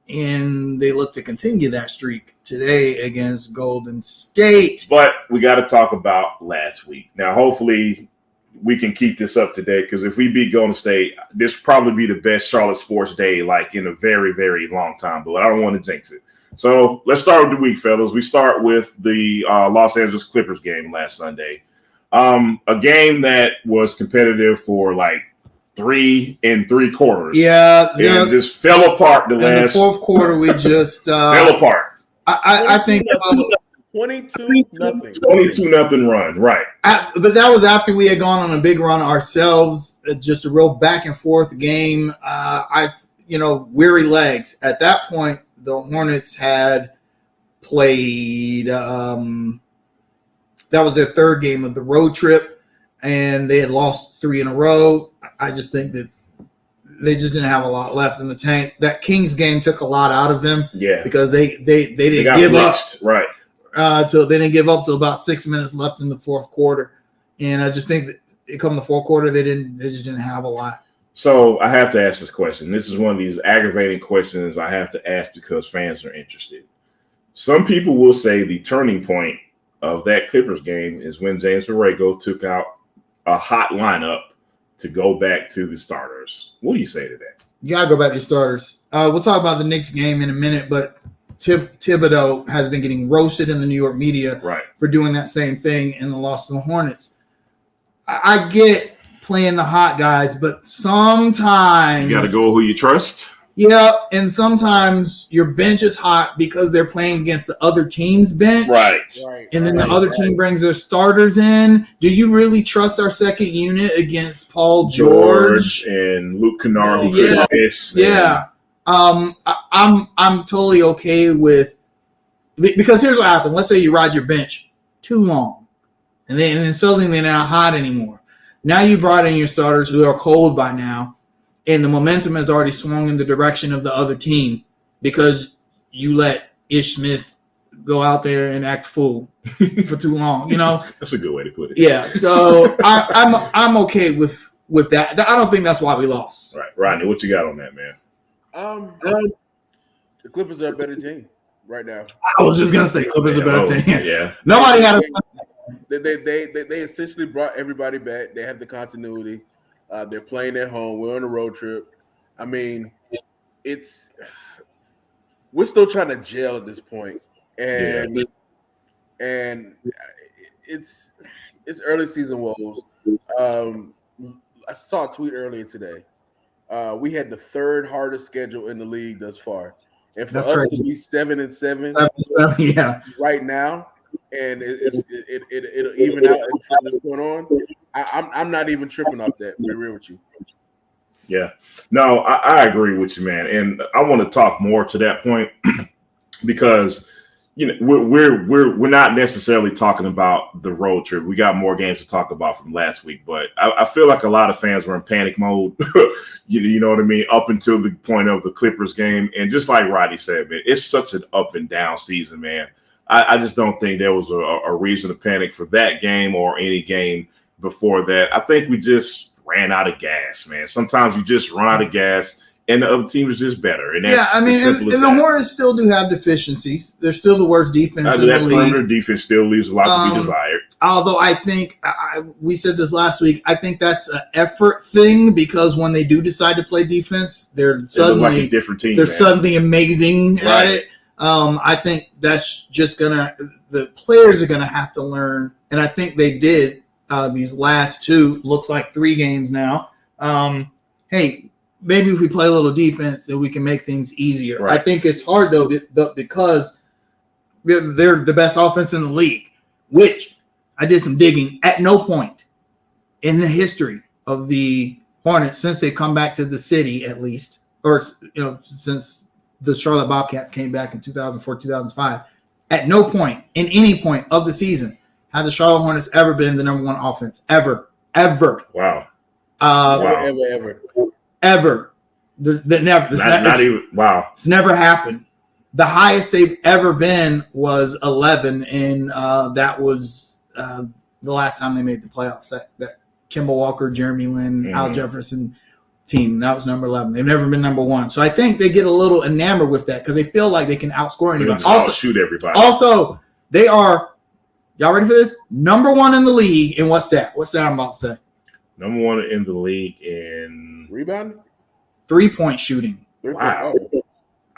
and they look to continue that streak today against Golden State. But we got to talk about last week. Now, hopefully we can keep this up today, because if we beat Golden State, this will probably be the best Charlotte sports day like in a very, very long time. But I don't want to jinx it. So let's start with the week, fellas. We start with the Los Angeles Clippers game last Sunday. A game that was competitive for like 3 3/4. Yeah, and just fell apart in the fourth quarter. We just fell apart. I think 22-0. 22-0 run, right? But that was after we had gone on a big run ourselves. Just a real back and forth game. Weary legs. At that point, the Hornets had played. That was their third game of the road trip, and they had lost 3 in a row. I just think that they just didn't have a lot left in the tank. That Kings game took a lot out of them, because they didn't give up. Right. Till they didn't give up till about 6 minutes left in the fourth quarter, and I just think that it come the fourth quarter, they just didn't have a lot. So I have to ask this question. This is one of these aggravating questions I have to ask because fans are interested. Some people will say the turning point of that Clippers game is when James Borrego took out a hot lineup to go back to the starters. What do you say to that? You gotta go back to the starters. We'll talk about the Knicks game in a minute, but Thibodeau has been getting roasted in the New York media for doing that same thing in the loss to the Hornets. I get playing the hot guys, but sometimes you got to go who you trust. Yeah, and sometimes your bench is hot because they're playing against the other team's bench. Right. And then the other team brings their starters in. Do you really trust our second unit against Paul George and Luke Kennard? I'm totally okay with, because here's what happened. Let's say you ride your bench too long, and then suddenly they're not hot anymore. Now you brought in your starters who are cold by now, and the momentum has already swung in the direction of the other team because you let Ish Smith go out there and act fool for too long. That's a good way to put it. Yeah, so I'm okay with that. I don't think that's why we lost. Right, Rodney, what you got on that, man? The Clippers are a better team right now. I was just gonna say Clippers are a better team. Yeah, nobody had They essentially brought everybody back. They have the continuity. They're playing at home. We're on a road trip. I mean, we're still trying to gel at this point, and it's early season woes. I saw a tweet earlier today. We had the third hardest schedule in the league thus far, and for us to be 7-7, right now. And it'll even out from this point on. I'm not even tripping off that. To be real with you. Yeah, no, I agree with you, man, and I want to talk more to that point because we're not necessarily talking about the road trip. We got more games to talk about from last week, but I feel like a lot of fans were in panic mode. You know what I mean, up until the point of the Clippers game, and just like Roddy said, man, it's such an up and down season, man. I just don't think there was a reason to panic for that game or any game before that. I think we just ran out of gas, man. Sometimes you just run out of gas, and the other team is just better. And that's and the Hornets still do have deficiencies. They're still the worst defense in the league. Perimeter defense still leaves a lot to be desired. Although I think we said this last week, I think that's an effort thing because when they do decide to play defense, they're suddenly like a different team. They're suddenly amazing at it. I think that's just the players are gonna have to learn, and I think they did these last 2, looks like 3 games now. Hey, maybe if we play a little defense, then we can make things easier. Right. I think it's hard though because they're the best offense in the league, which I did some digging. At no point in the history of the Hornets since they've come back to the city, at least, or since the Charlotte Bobcats came back in 2004, 2005. At no point in any point of the season have the Charlotte Hornets ever been the number 1 offense. Ever. Wow. Ever. Not even. Wow. It's never happened. The highest they've ever been was 11, and that was the last time they made the playoffs. That Kemba Walker, Jeremy Lin, Al Jefferson team. That was number 11. They've never been number 1. So I think they get a little enamored with that because they feel like they can outscore anybody. Also, shoot everybody. Also, they are, y'all ready for this? Number 1 in the league in what's that? What's that I'm about to say? Number 1 in the league in rebound, 3-point shooting. Wow.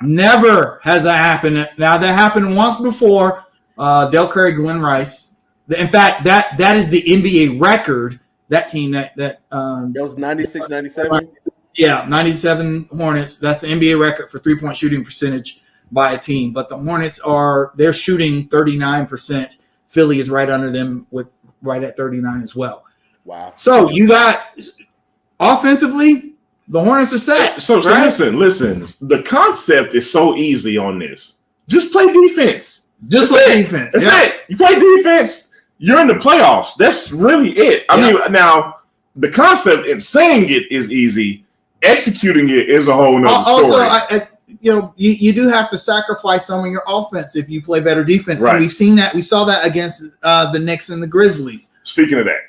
Never has that happened. Now that happened once before. Del Curry, Glenn Rice. In fact, that is the NBA record. That team that was 96, 97. Yeah, 97 Hornets. That's the NBA record for 3-point shooting percentage by a team. But the Hornets they're shooting 39%. Philly is right under them with right at 39 as well. Wow. So you got offensively, the Hornets are set. So listen. The concept is so easy on this. Just play defense. Just play defense. That's it. You play defense, you're in the playoffs. That's really it. I mean, now the concept in saying it is easy. Executing it is a whole nother story. Also, you do have to sacrifice some of your offense if you play better defense. Right. And we've seen that. We saw that against the Knicks and the Grizzlies. Speaking of that,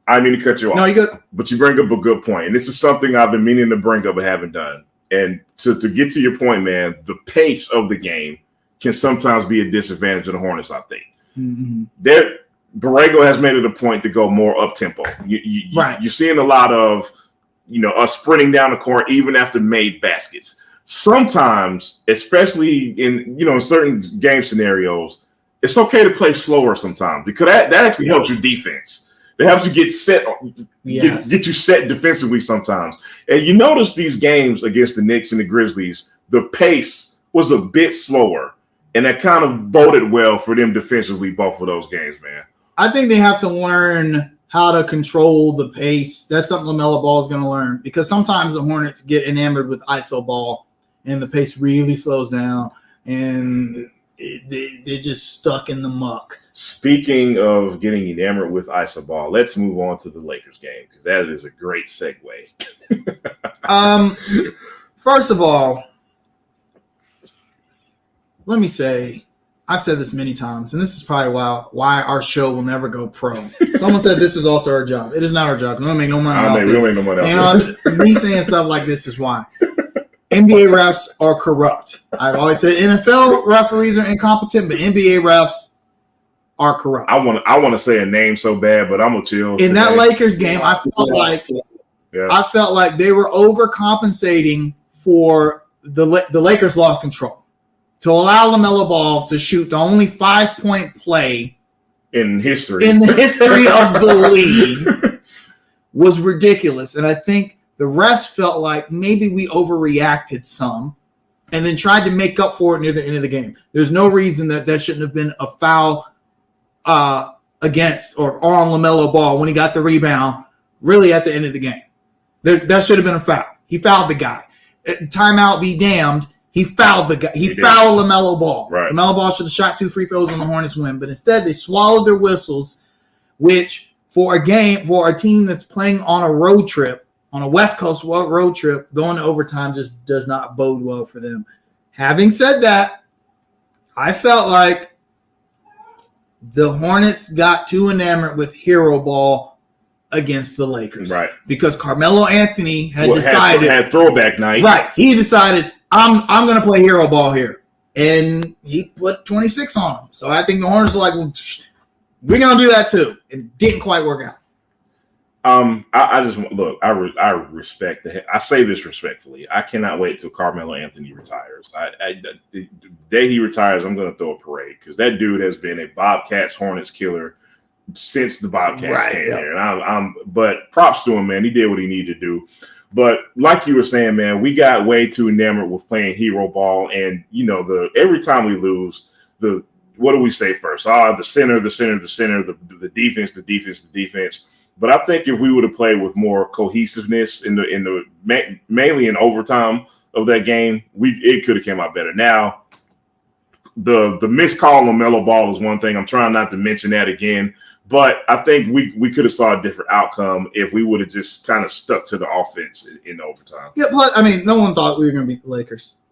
I mean to cut you off. No, you good. But you bring up a good point. And this is something I've been meaning to bring up but haven't done. And to get to your point, man, the pace of the game can sometimes be a disadvantage of the Hornets, I think. Mm-hmm. Borrego has made it a point to go more up-tempo. You're seeing a lot of, us sprinting down the court even after made baskets. Sometimes, especially in certain game scenarios, it's okay to play slower sometimes because that actually helps your defense. It helps you get set, get you set defensively sometimes. And you notice these games against the Knicks and the Grizzlies, the pace was a bit slower, and that kind of boded well for them defensively both of those games, man. I think they have to learn how to control the pace. That's something LaMelo Ball is going to learn because sometimes the Hornets get enamored with ISO ball, and the pace really slows down, and they're just stuck in the muck. Speaking of getting enamored with ISO ball, let's move on to the Lakers game because that is a great segue. First of all, let me say, I've said this many times, and this is probably why our show will never go pro. Someone said this is also our job. It is not our job. We don't make no money off this. We don't make no money off this. Me saying stuff like this is why. NBA refs are corrupt. I've always said NFL referees are incompetent, but NBA refs are corrupt. I want to say a name so bad, but I'm gonna chill. In that Lakers game, I felt like they were overcompensating for the Lakers lost control to allow LaMelo Ball to shoot the only 5-point play in the history of the league was ridiculous, and I think the refs felt like maybe we overreacted some, and then tried to make up for it near the end of the game. There's no reason that shouldn't have been a foul against or on LaMelo Ball when he got the rebound, really at the end of the game. That should have been a foul. He fouled the guy. Timeout be damned. He fouled the guy. He fouled LaMelo Ball. Right. LaMelo Ball should have shot 2 free throws on the Hornets win, but instead they swallowed their whistles, which for a team that's playing on a road trip, on a West Coast road trip, going to overtime just does not bode well for them. Having said that, I felt like the Hornets got too enamored with hero ball against the Lakers. Right. Because Carmelo Anthony had decided. Had throwback night. Right. He decided, I'm going to play hero ball here. And he put 26 on him. So I think the Hornets were like, well, we're going to do that too. It didn't quite work out. I just look. I respect I say this respectfully. I cannot wait till Carmelo Anthony retires. The day he retires, I'm going to throw a parade because that dude has been a Bobcats Hornets killer since the Bobcats came here. And but props to him, man. He did what he needed to do. But like you were saying, man, we got way too enamored with playing hero ball, and every time we lose, what do we say first? The center, the defense. But I think if we would have played with more cohesiveness mainly in overtime of that game, it could have came out better. Now, the missed call on LaMelo Ball is one thing. I'm trying not to mention that again, but I think we could have saw a different outcome if we would have just kind of stuck to the offense in overtime. Yeah, plus, no one thought we were going to beat the Lakers.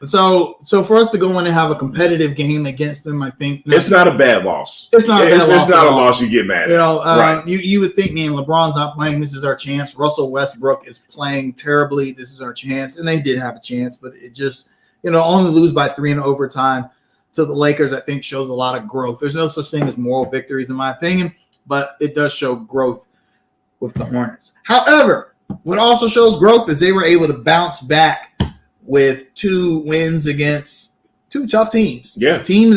So for us to go in and have a competitive game against them, I think it's not a bad loss. It's not a loss you get mad at. You know, right. you would think, man, LeBron's not playing. This is our chance. Russell Westbrook is playing terribly. This is our chance. And they did have a chance, but it just, only lose by 3 in overtime to the Lakers, I think, shows a lot of growth. There's no such thing as moral victories, in my opinion, but it does show growth with the Hornets. However, what also shows growth is they were able to bounce back with 2 wins against 2 tough teams. Yeah. Teams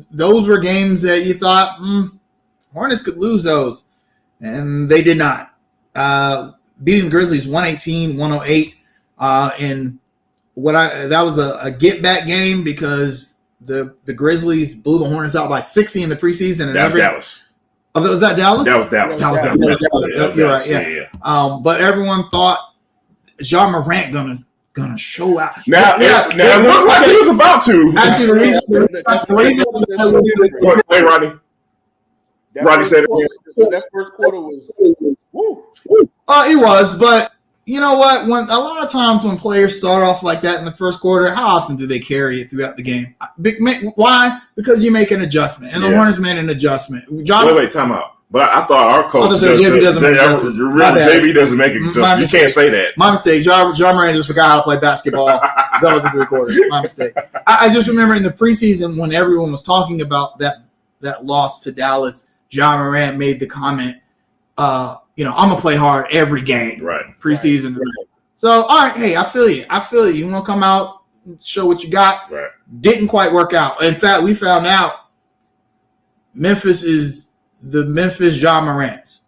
those were games that you thought, Hornets could lose those, and they did not. Beating the Grizzlies 118-108, and that was a get-back game because the Grizzlies blew the Hornets out by 60 in the preseason. And that was Dallas. Oh, was that Dallas? That was Dallas. You're right. Yeah. But everyone thought Ja Morant gonna show out. Now it looked like he was about to. Actually, the reason wait, Rodney. Rodney said it. That first quarter was woo. It was, but you know what? When a lot of times when players start off like that in the first quarter, how often do they carry it throughout the game? Why? Because you make an adjustment, and the Hornets made an adjustment. Wait, time out. But I thought our coach JB doesn't make adjustments. JB doesn't make adjustments. You can't say that. My mistake. Ja Morant just forgot how to play basketball. Done with the 3 quarters. My mistake. I just remember in the preseason when everyone was talking about that loss to Dallas, Ja Morant made the comment, I'm gonna play hard every game. Right. Preseason. Right. So, all right, hey, I feel you. You want to come out and show what you got? Right. Didn't quite work out. In fact, we found out Memphis is the Memphis Ja Morants.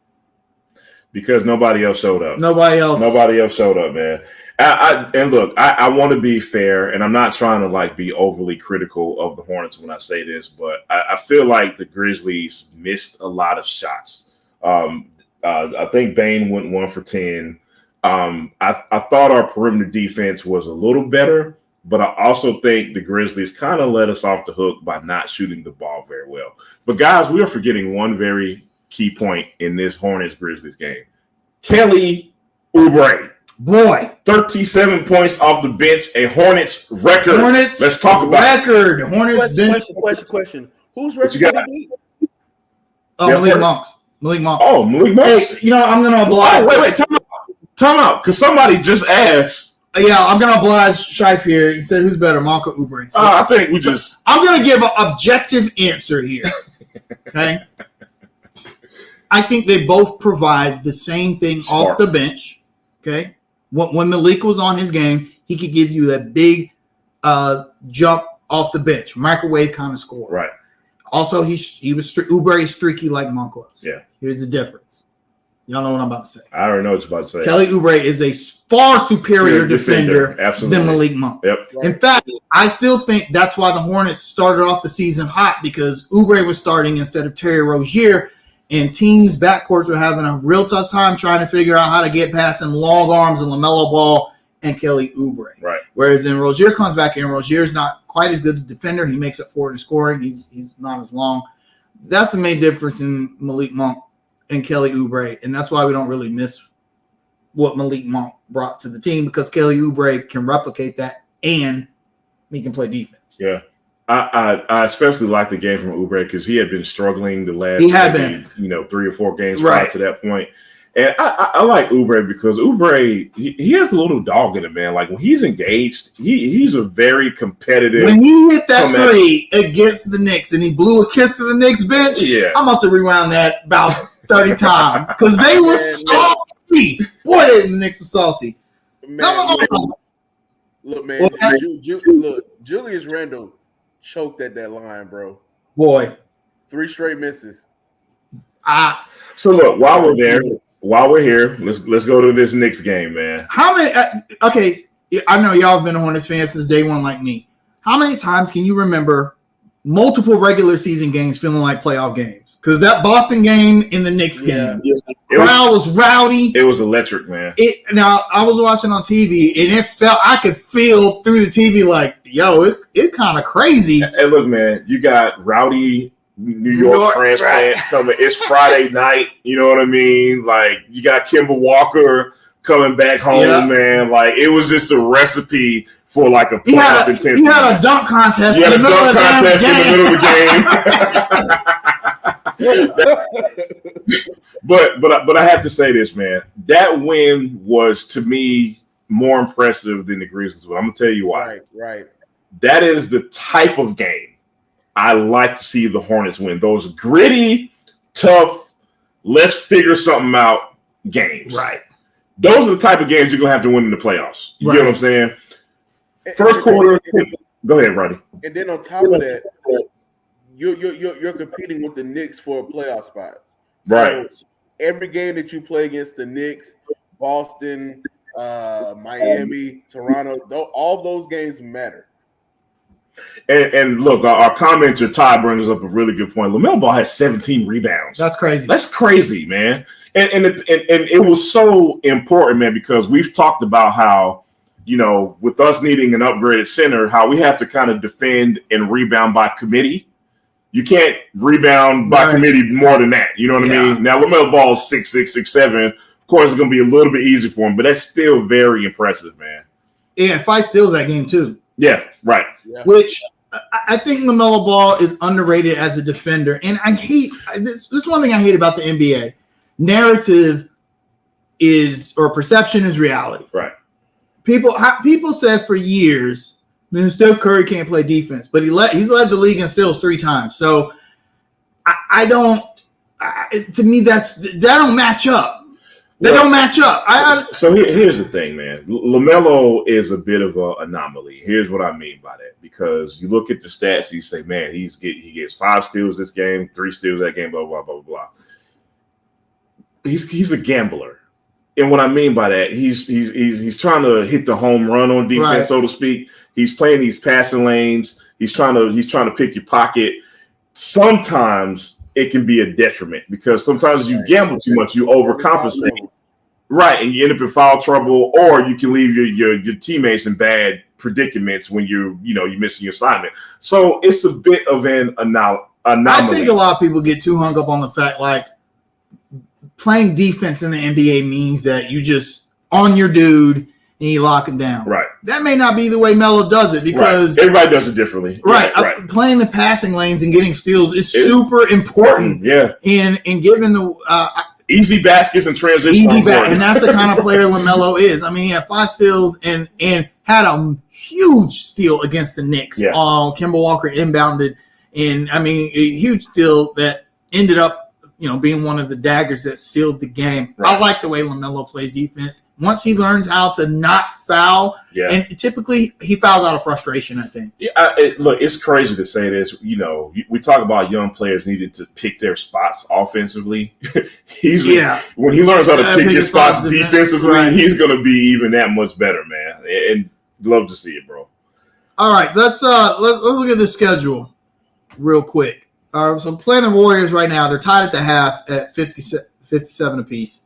Because nobody else showed up. Nobody else showed up, man. I want to be fair, and I'm not trying to be overly critical of the Hornets when I say this, but I feel like the Grizzlies missed a lot of shots. I think Bane went 1 for 10. I thought our perimeter defense was a little better, but I also think the Grizzlies kind of let us off the hook by not shooting the ball very well. But guys, we are forgetting one very key point in this Hornets-Grizzlies game. Kelly Oubre. Boy. 37 points off the bench, a Hornets record. Let's talk about record. Hornets bench. Question. Who's record? Malik Monk's. Oh, Malik Monk's. Hey, I'm going to oblige. Wait. Time out. Because somebody just asked. Yeah, I'm going to oblige Shife here. He said, who's better, Monk or Oubre? So, I think we just... I'm going to give an objective answer here. Okay? I think they both provide the same thing off the bench. Okay? When Malik was on his game, he could give you that big jump off the bench, microwave kind of score. Right. Also, he was Oubre streaky like Monk was. Yeah. Here's the difference. Y'all know what I'm about to say. I already know what you're about to say. Kelly Oubre is a far superior defender than Malik Monk. Yep. In fact, I still think that's why the Hornets started off the season hot, because Oubre was starting instead of Terry Rozier, and teams' backcourts were having a real tough time trying to figure out how to get past him, long arms and LaMelo Ball and Kelly Oubre. Right. Whereas then Rozier comes back in. Rozier's not quite as good a defender. He makes up for it in scoring. He's not as long. That's the main difference in Malik Monk and Kelly Oubre, and that's why we don't really miss what Malik Monk brought to the team, because Kelly Oubre can replicate that and he can play defense. Yeah. I especially like the game from Oubre because he had been struggling the last 3 or 4 games prior to that point. And I like Oubre because Oubre, he has a little dog in him, man. Like when he's engaged, he's a very competitive. When he hit that 3 against the Knicks and he blew a kiss to the Knicks bench, I must have rewound that about 30 times because they were salty. Boy, the Knicks were salty. Look, man, Julius Randle choked at that line, bro. Boy. 3 straight misses. So look, while we're here, let's go to this Knicks game, man. How many? Okay, I know y'all have been a Hornets fan since day one, like me. How many times can you remember multiple regular season games feeling like playoff games? Because that Boston game and the Knicks game, crowd was rowdy. It was electric, man. Now I was watching on TV, and I could feel through the TV like, yo, it's kind of crazy. Hey, look, man, you got rowdy New York transplant coming. It's Friday night. You know what I mean? Like you got Kemba Walker coming back home, man. Like, it was just a recipe for like a playoff intensity. He had a dunk contest. He had a dunk contest in the middle of the game. But I have to say this, man. That win was, to me, more impressive than the Grizzlies win. I'm gonna tell you why. Right. That is the type of game I like to see the Hornets win. Those gritty, tough, let's figure something out games. Right. Those are the type of games you're gonna have to win in the playoffs. You get what I'm saying? First quarter. Go ahead, Roddy. And then on top of that, you're competing with the Knicks for a playoff spot. Right. So every game that you play against the Knicks, Boston, Miami, Toronto, all those games matter. And look, our commenter Ty brings up a really good point. LaMelo Ball has 17 rebounds. That's crazy. That's crazy, man. And it was so important, man, because we've talked about how, you know, with us needing an upgraded center, how we have to kind of defend and rebound by committee. You can't rebound by committee more than that. You know what I mean? Now, LaMelo Ball is 6'6", 6'7". Of course, it's going to be a little bit easier for him, but that's still very impressive, man. Yeah, 5 steals that game, too. Yeah, right. Yeah. Which I think LaMelo Ball is underrated as a defender. And I hate this. This is one thing I hate about the NBA. Narrative is, or perception is reality. Right. People said for years, man, Steph Curry can't play defense, but he's led the league in steals 3 times. So I don't. To me, that don't match up. They don't match up. So here's the thing, man. LaMelo is a bit of an anomaly. Here's what I mean by that. Because you look at the stats, you say, man, he gets 5 steals this game, 3 steals that game, blah, blah, blah, blah, blah. He's a gambler. And what I mean by that, he's trying to hit the home run on defense, so to speak. He's playing these passing lanes. He's trying to pick your pocket. Sometimes it can be a detriment because sometimes you gamble too much, you overcompensate. Right, and you end up in foul trouble, or you can leave your teammates in bad predicaments when you're missing your assignment. So it's a bit of an anomaly. I think a lot of people get too hung up on the fact like playing defense in the NBA means that you just on your dude and you lock him down. Right. That may not be the way Melo does it because everybody does it differently. Right. Playing the passing lanes and getting steals is super important. Yeah. In given the easy baskets and transition. And that's the kind of player LaMelo is. I mean, he had 5 steals and had a huge steal against the Knicks. Yeah. Kemba Walker inbounded, and I mean, a huge steal that ended up, being one of the daggers that sealed the game. Right. I like the way LaMelo plays defense. Once he learns how to not foul, and typically he fouls out of frustration, I think. Yeah, look, it's crazy to say this. We talk about young players needing to pick their spots offensively. When he learns how to pick his spots defensively, he's going to be even that much better, man. And love to see it, bro. All right, let's look at the schedule real quick. So playing the Warriors right now, they're tied at the half at 57 apiece.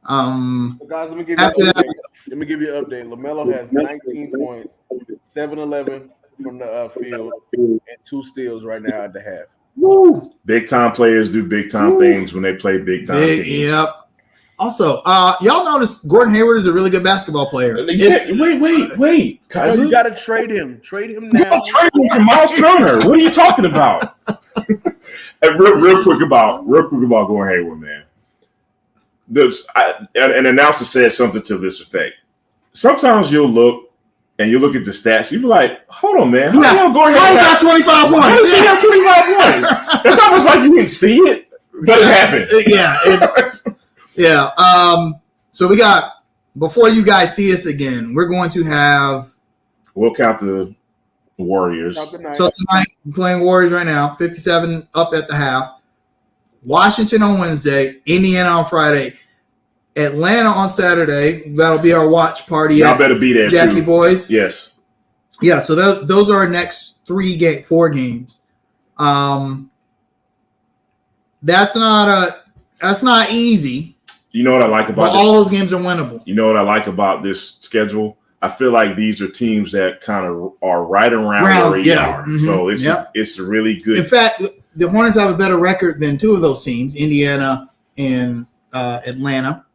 So guys, let me give you an update. LaMelo has 19 points, 7-11 from the field, and 2 steals right now at the half. Woo! Big time players do big time things when they play big time teams. Yep. Also, y'all notice Gordon Hayward is a really good basketball player. Wait, cousin. You got to trade him. Trade him now. Trade him for Miles Turner. What are you talking about? real quick about Gordon Hayward, man. An announcer said something to this effect. Sometimes you'll look at the stats, you be like, hold on, man. How Gordon Hayward got 25 points? How does he have 25 points? It's almost like you didn't see it, but it happened. Yeah. So we got, before you guys see us again, we're going to have. We'll count the Warriors. So tonight, we're playing Warriors right now, 57 up at the half. Washington on Wednesday, Indiana on Friday, Atlanta on Saturday. That'll be our watch party. Y'all better be there, Jackie too. Boys. Yes. Yeah, so those are our next 4 games. That's not easy. You know what I like about this? All those games are winnable. You know what I like about this schedule? I feel like these are teams that kind of are right around where we are. Mm-hmm. So it's really good. In fact, the Hornets have a better record than 2 of those teams, Indiana and Atlanta.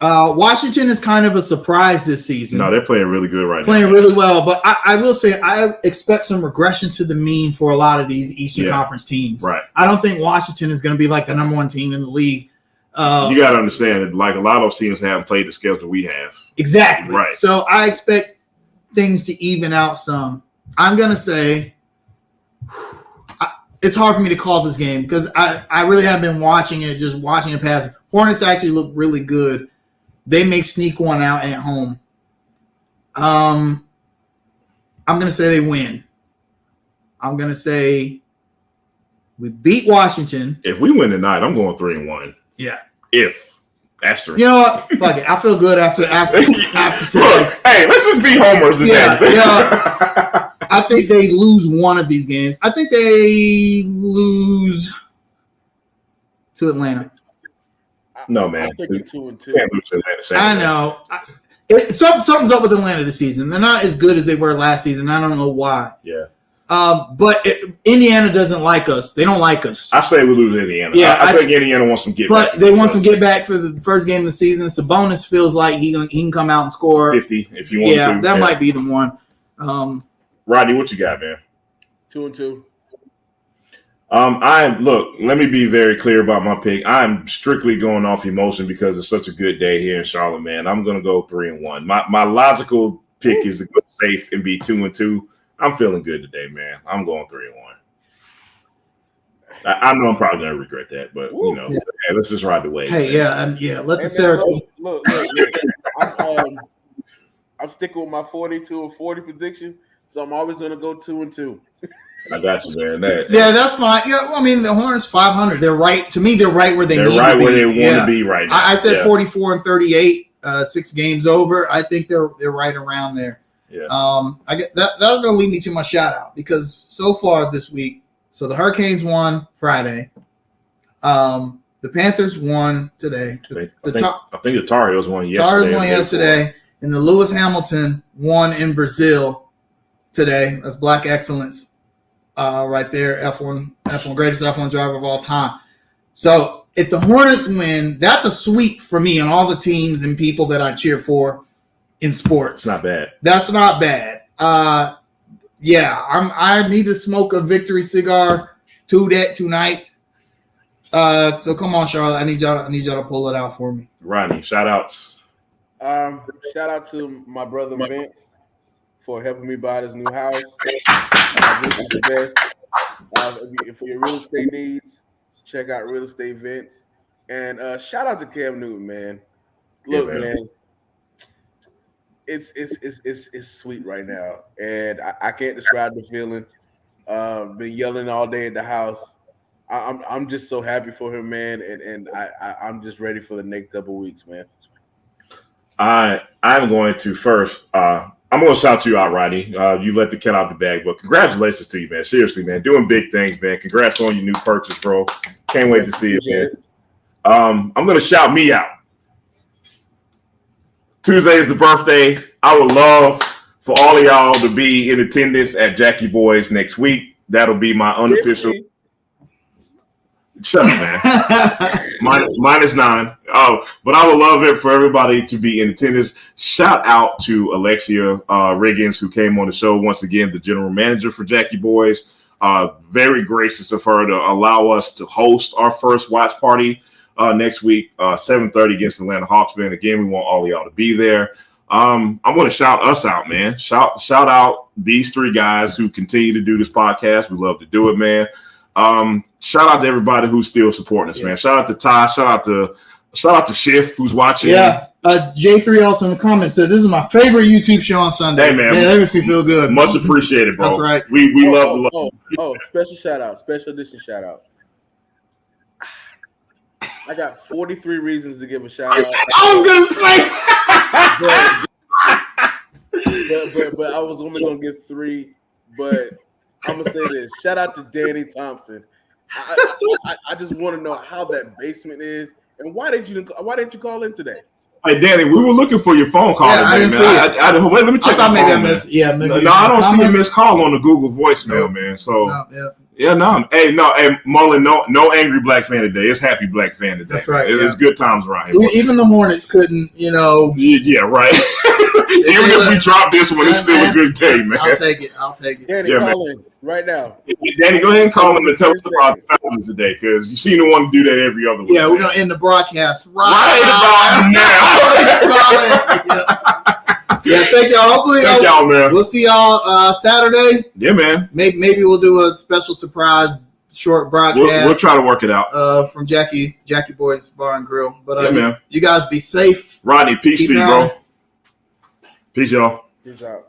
Washington is kind of a surprise this season. No, they're playing really good right now. Playing really well, but I will say I expect some regression to the mean for a lot of these Eastern Conference teams. Right. I don't think Washington is going to be like the number one team in the league. You got to understand that, like, a lot of those teams haven't played the schedule we have. Exactly. Right. So I expect things to even out some. I'm going to say it's hard for me to call this game because I really have been watching it, just watching it pass. Hornets actually look really good. They may sneak one out at home. I'm going to say they win. I'm going to say we beat Washington. If we win tonight, I'm going 3-1. Yeah. If. Asterisk. You know what? Fuck it. I feel good after today. Look, hey, let's just be homers today. Yeah. I think they lose one of these games. I think they lose to Atlanta. No, man. I'm thinking 2-2. Can't lose to Atlanta Saturday. I know. Something's up with Atlanta this season. They're not as good as they were last season. I don't know why. Yeah. But Indiana doesn't like us. They don't like us. I say we lose to Indiana. Yeah, I think Indiana wants some get back. But they want some get back for the first game of the season. Sabonis feels like he can come out and score 50 if you want to. Yeah, that might be the one. Rodney, what you got, man? 2-2. Let me be very clear about my pick. I'm strictly going off emotion because it's such a good day here in Charlotte, man. I'm going to go 3-1. My logical pick is to go safe and be 2-2. I'm feeling good today, man. I'm going 3-1. I know I'm probably going to regret that, but hey, let's just ride the wave. Hey, let the serotonin. Look. I'm sticking with my 42-40 prediction, so I'm always going to go 2-2. I got you, man. That's fine. Yeah, I mean the Hornets 500. They're right to me. They're right where they need to be. They're right where they want to be right now. I said 44-38, 6 games over. I think they're right around there. Yeah. I get that's going to lead me to my shout out because so far this week, so the Hurricanes won Friday. The Panthers won today. I think the Tar Heels won yesterday. Tar Heels won yesterday, and the Lewis Hamilton won in Brazil today. That's black excellence. Right there, F1 greatest F1 driver of all time. So if the Hornets win, that's a sweep for me and all the teams and people that I cheer for in sports. It's not bad. That's not bad. I need to smoke a victory cigar tonight. So come on, Charlotte. I need y'all to pull it out for me. Rodney, shout outs. Shout out to my brother Vince for helping me buy this new house. This is the best. For your real estate needs, check out Real Estate Vince. And shout out to Cam Newton, man. Look, man, it's sweet right now, and I can't describe the feeling. Been yelling all day at the house. I'm just so happy for him, man, and I'm just ready for the next couple weeks, man. I'm going to first. I'm going to shout you out, Rodney. You let the cat out the bag, but congratulations to you, man. Seriously, man. Doing big things, man. Congrats on your new purchase, bro. Can't wait to see it, man. I'm going to shout me out. Tuesday is the birthday. I would love for all of y'all to be in attendance at Jackie Boys next week. That'll be my unofficial. Shut up, man. -9. But I would love it for everybody to be in attendance. Shout out to Alexia Riggins, who came on the show once again, the general manager for Jackie Boys. Very gracious of her to allow us to host our first watch party next week, 7:30 against the Atlanta Hawks, man. Again, we want all of y'all to be there. I'm going to shout us out, man. Shout out these 3 guys who continue to do this podcast. We love to do it, man. Shout out to everybody who's still supporting us, man. Shout out to Ty. Shout out to Schiff who's watching. Yeah. J3 also in the comments said this is my favorite YouTube show on Sunday. Hey, man. That makes me feel good. Much appreciated, bro. That's right. We love the love. Special shout out. Special edition shout out. I got 43 reasons to give a shout out. I was gonna say, but I was only gonna give 3. But I'm gonna say this: shout out to Danny Thompson. I just want to know how that basement is, and why didn't you call in today? Hey, Danny, we were looking for your phone call Yeah, I today, didn't man. see it. Wait, let me check. I thought your maybe phone, I missed. man. Yeah, maybe. No, I don't see a comments. missed call on the Google voicemail, man. So No, yeah. yeah, no. Hey, Mullen, no angry black fan today. It's happy black fan today. That's right, Man. It's good times around here. Even the Hornets couldn't, Yeah, right. Even if we drop this one, it's still a good day, man. I'll take it. Danny, Yeah, call in right now. Danny, go ahead and call him and tell us about the Falcons today, because you seem to want to do that every other week. Yeah, we're gonna end the broadcast right about now. Yeah, thank y'all. Hopefully, Thank y'all, man. We'll see y'all Saturday. Yeah, man. Maybe we'll do a special surprise short broadcast. We'll try to work it out. From Jackie Boy's Bar and Grill. But yeah, man. You guys be safe. Rodney, peace to you, bro. Peace, y'all. Peace out.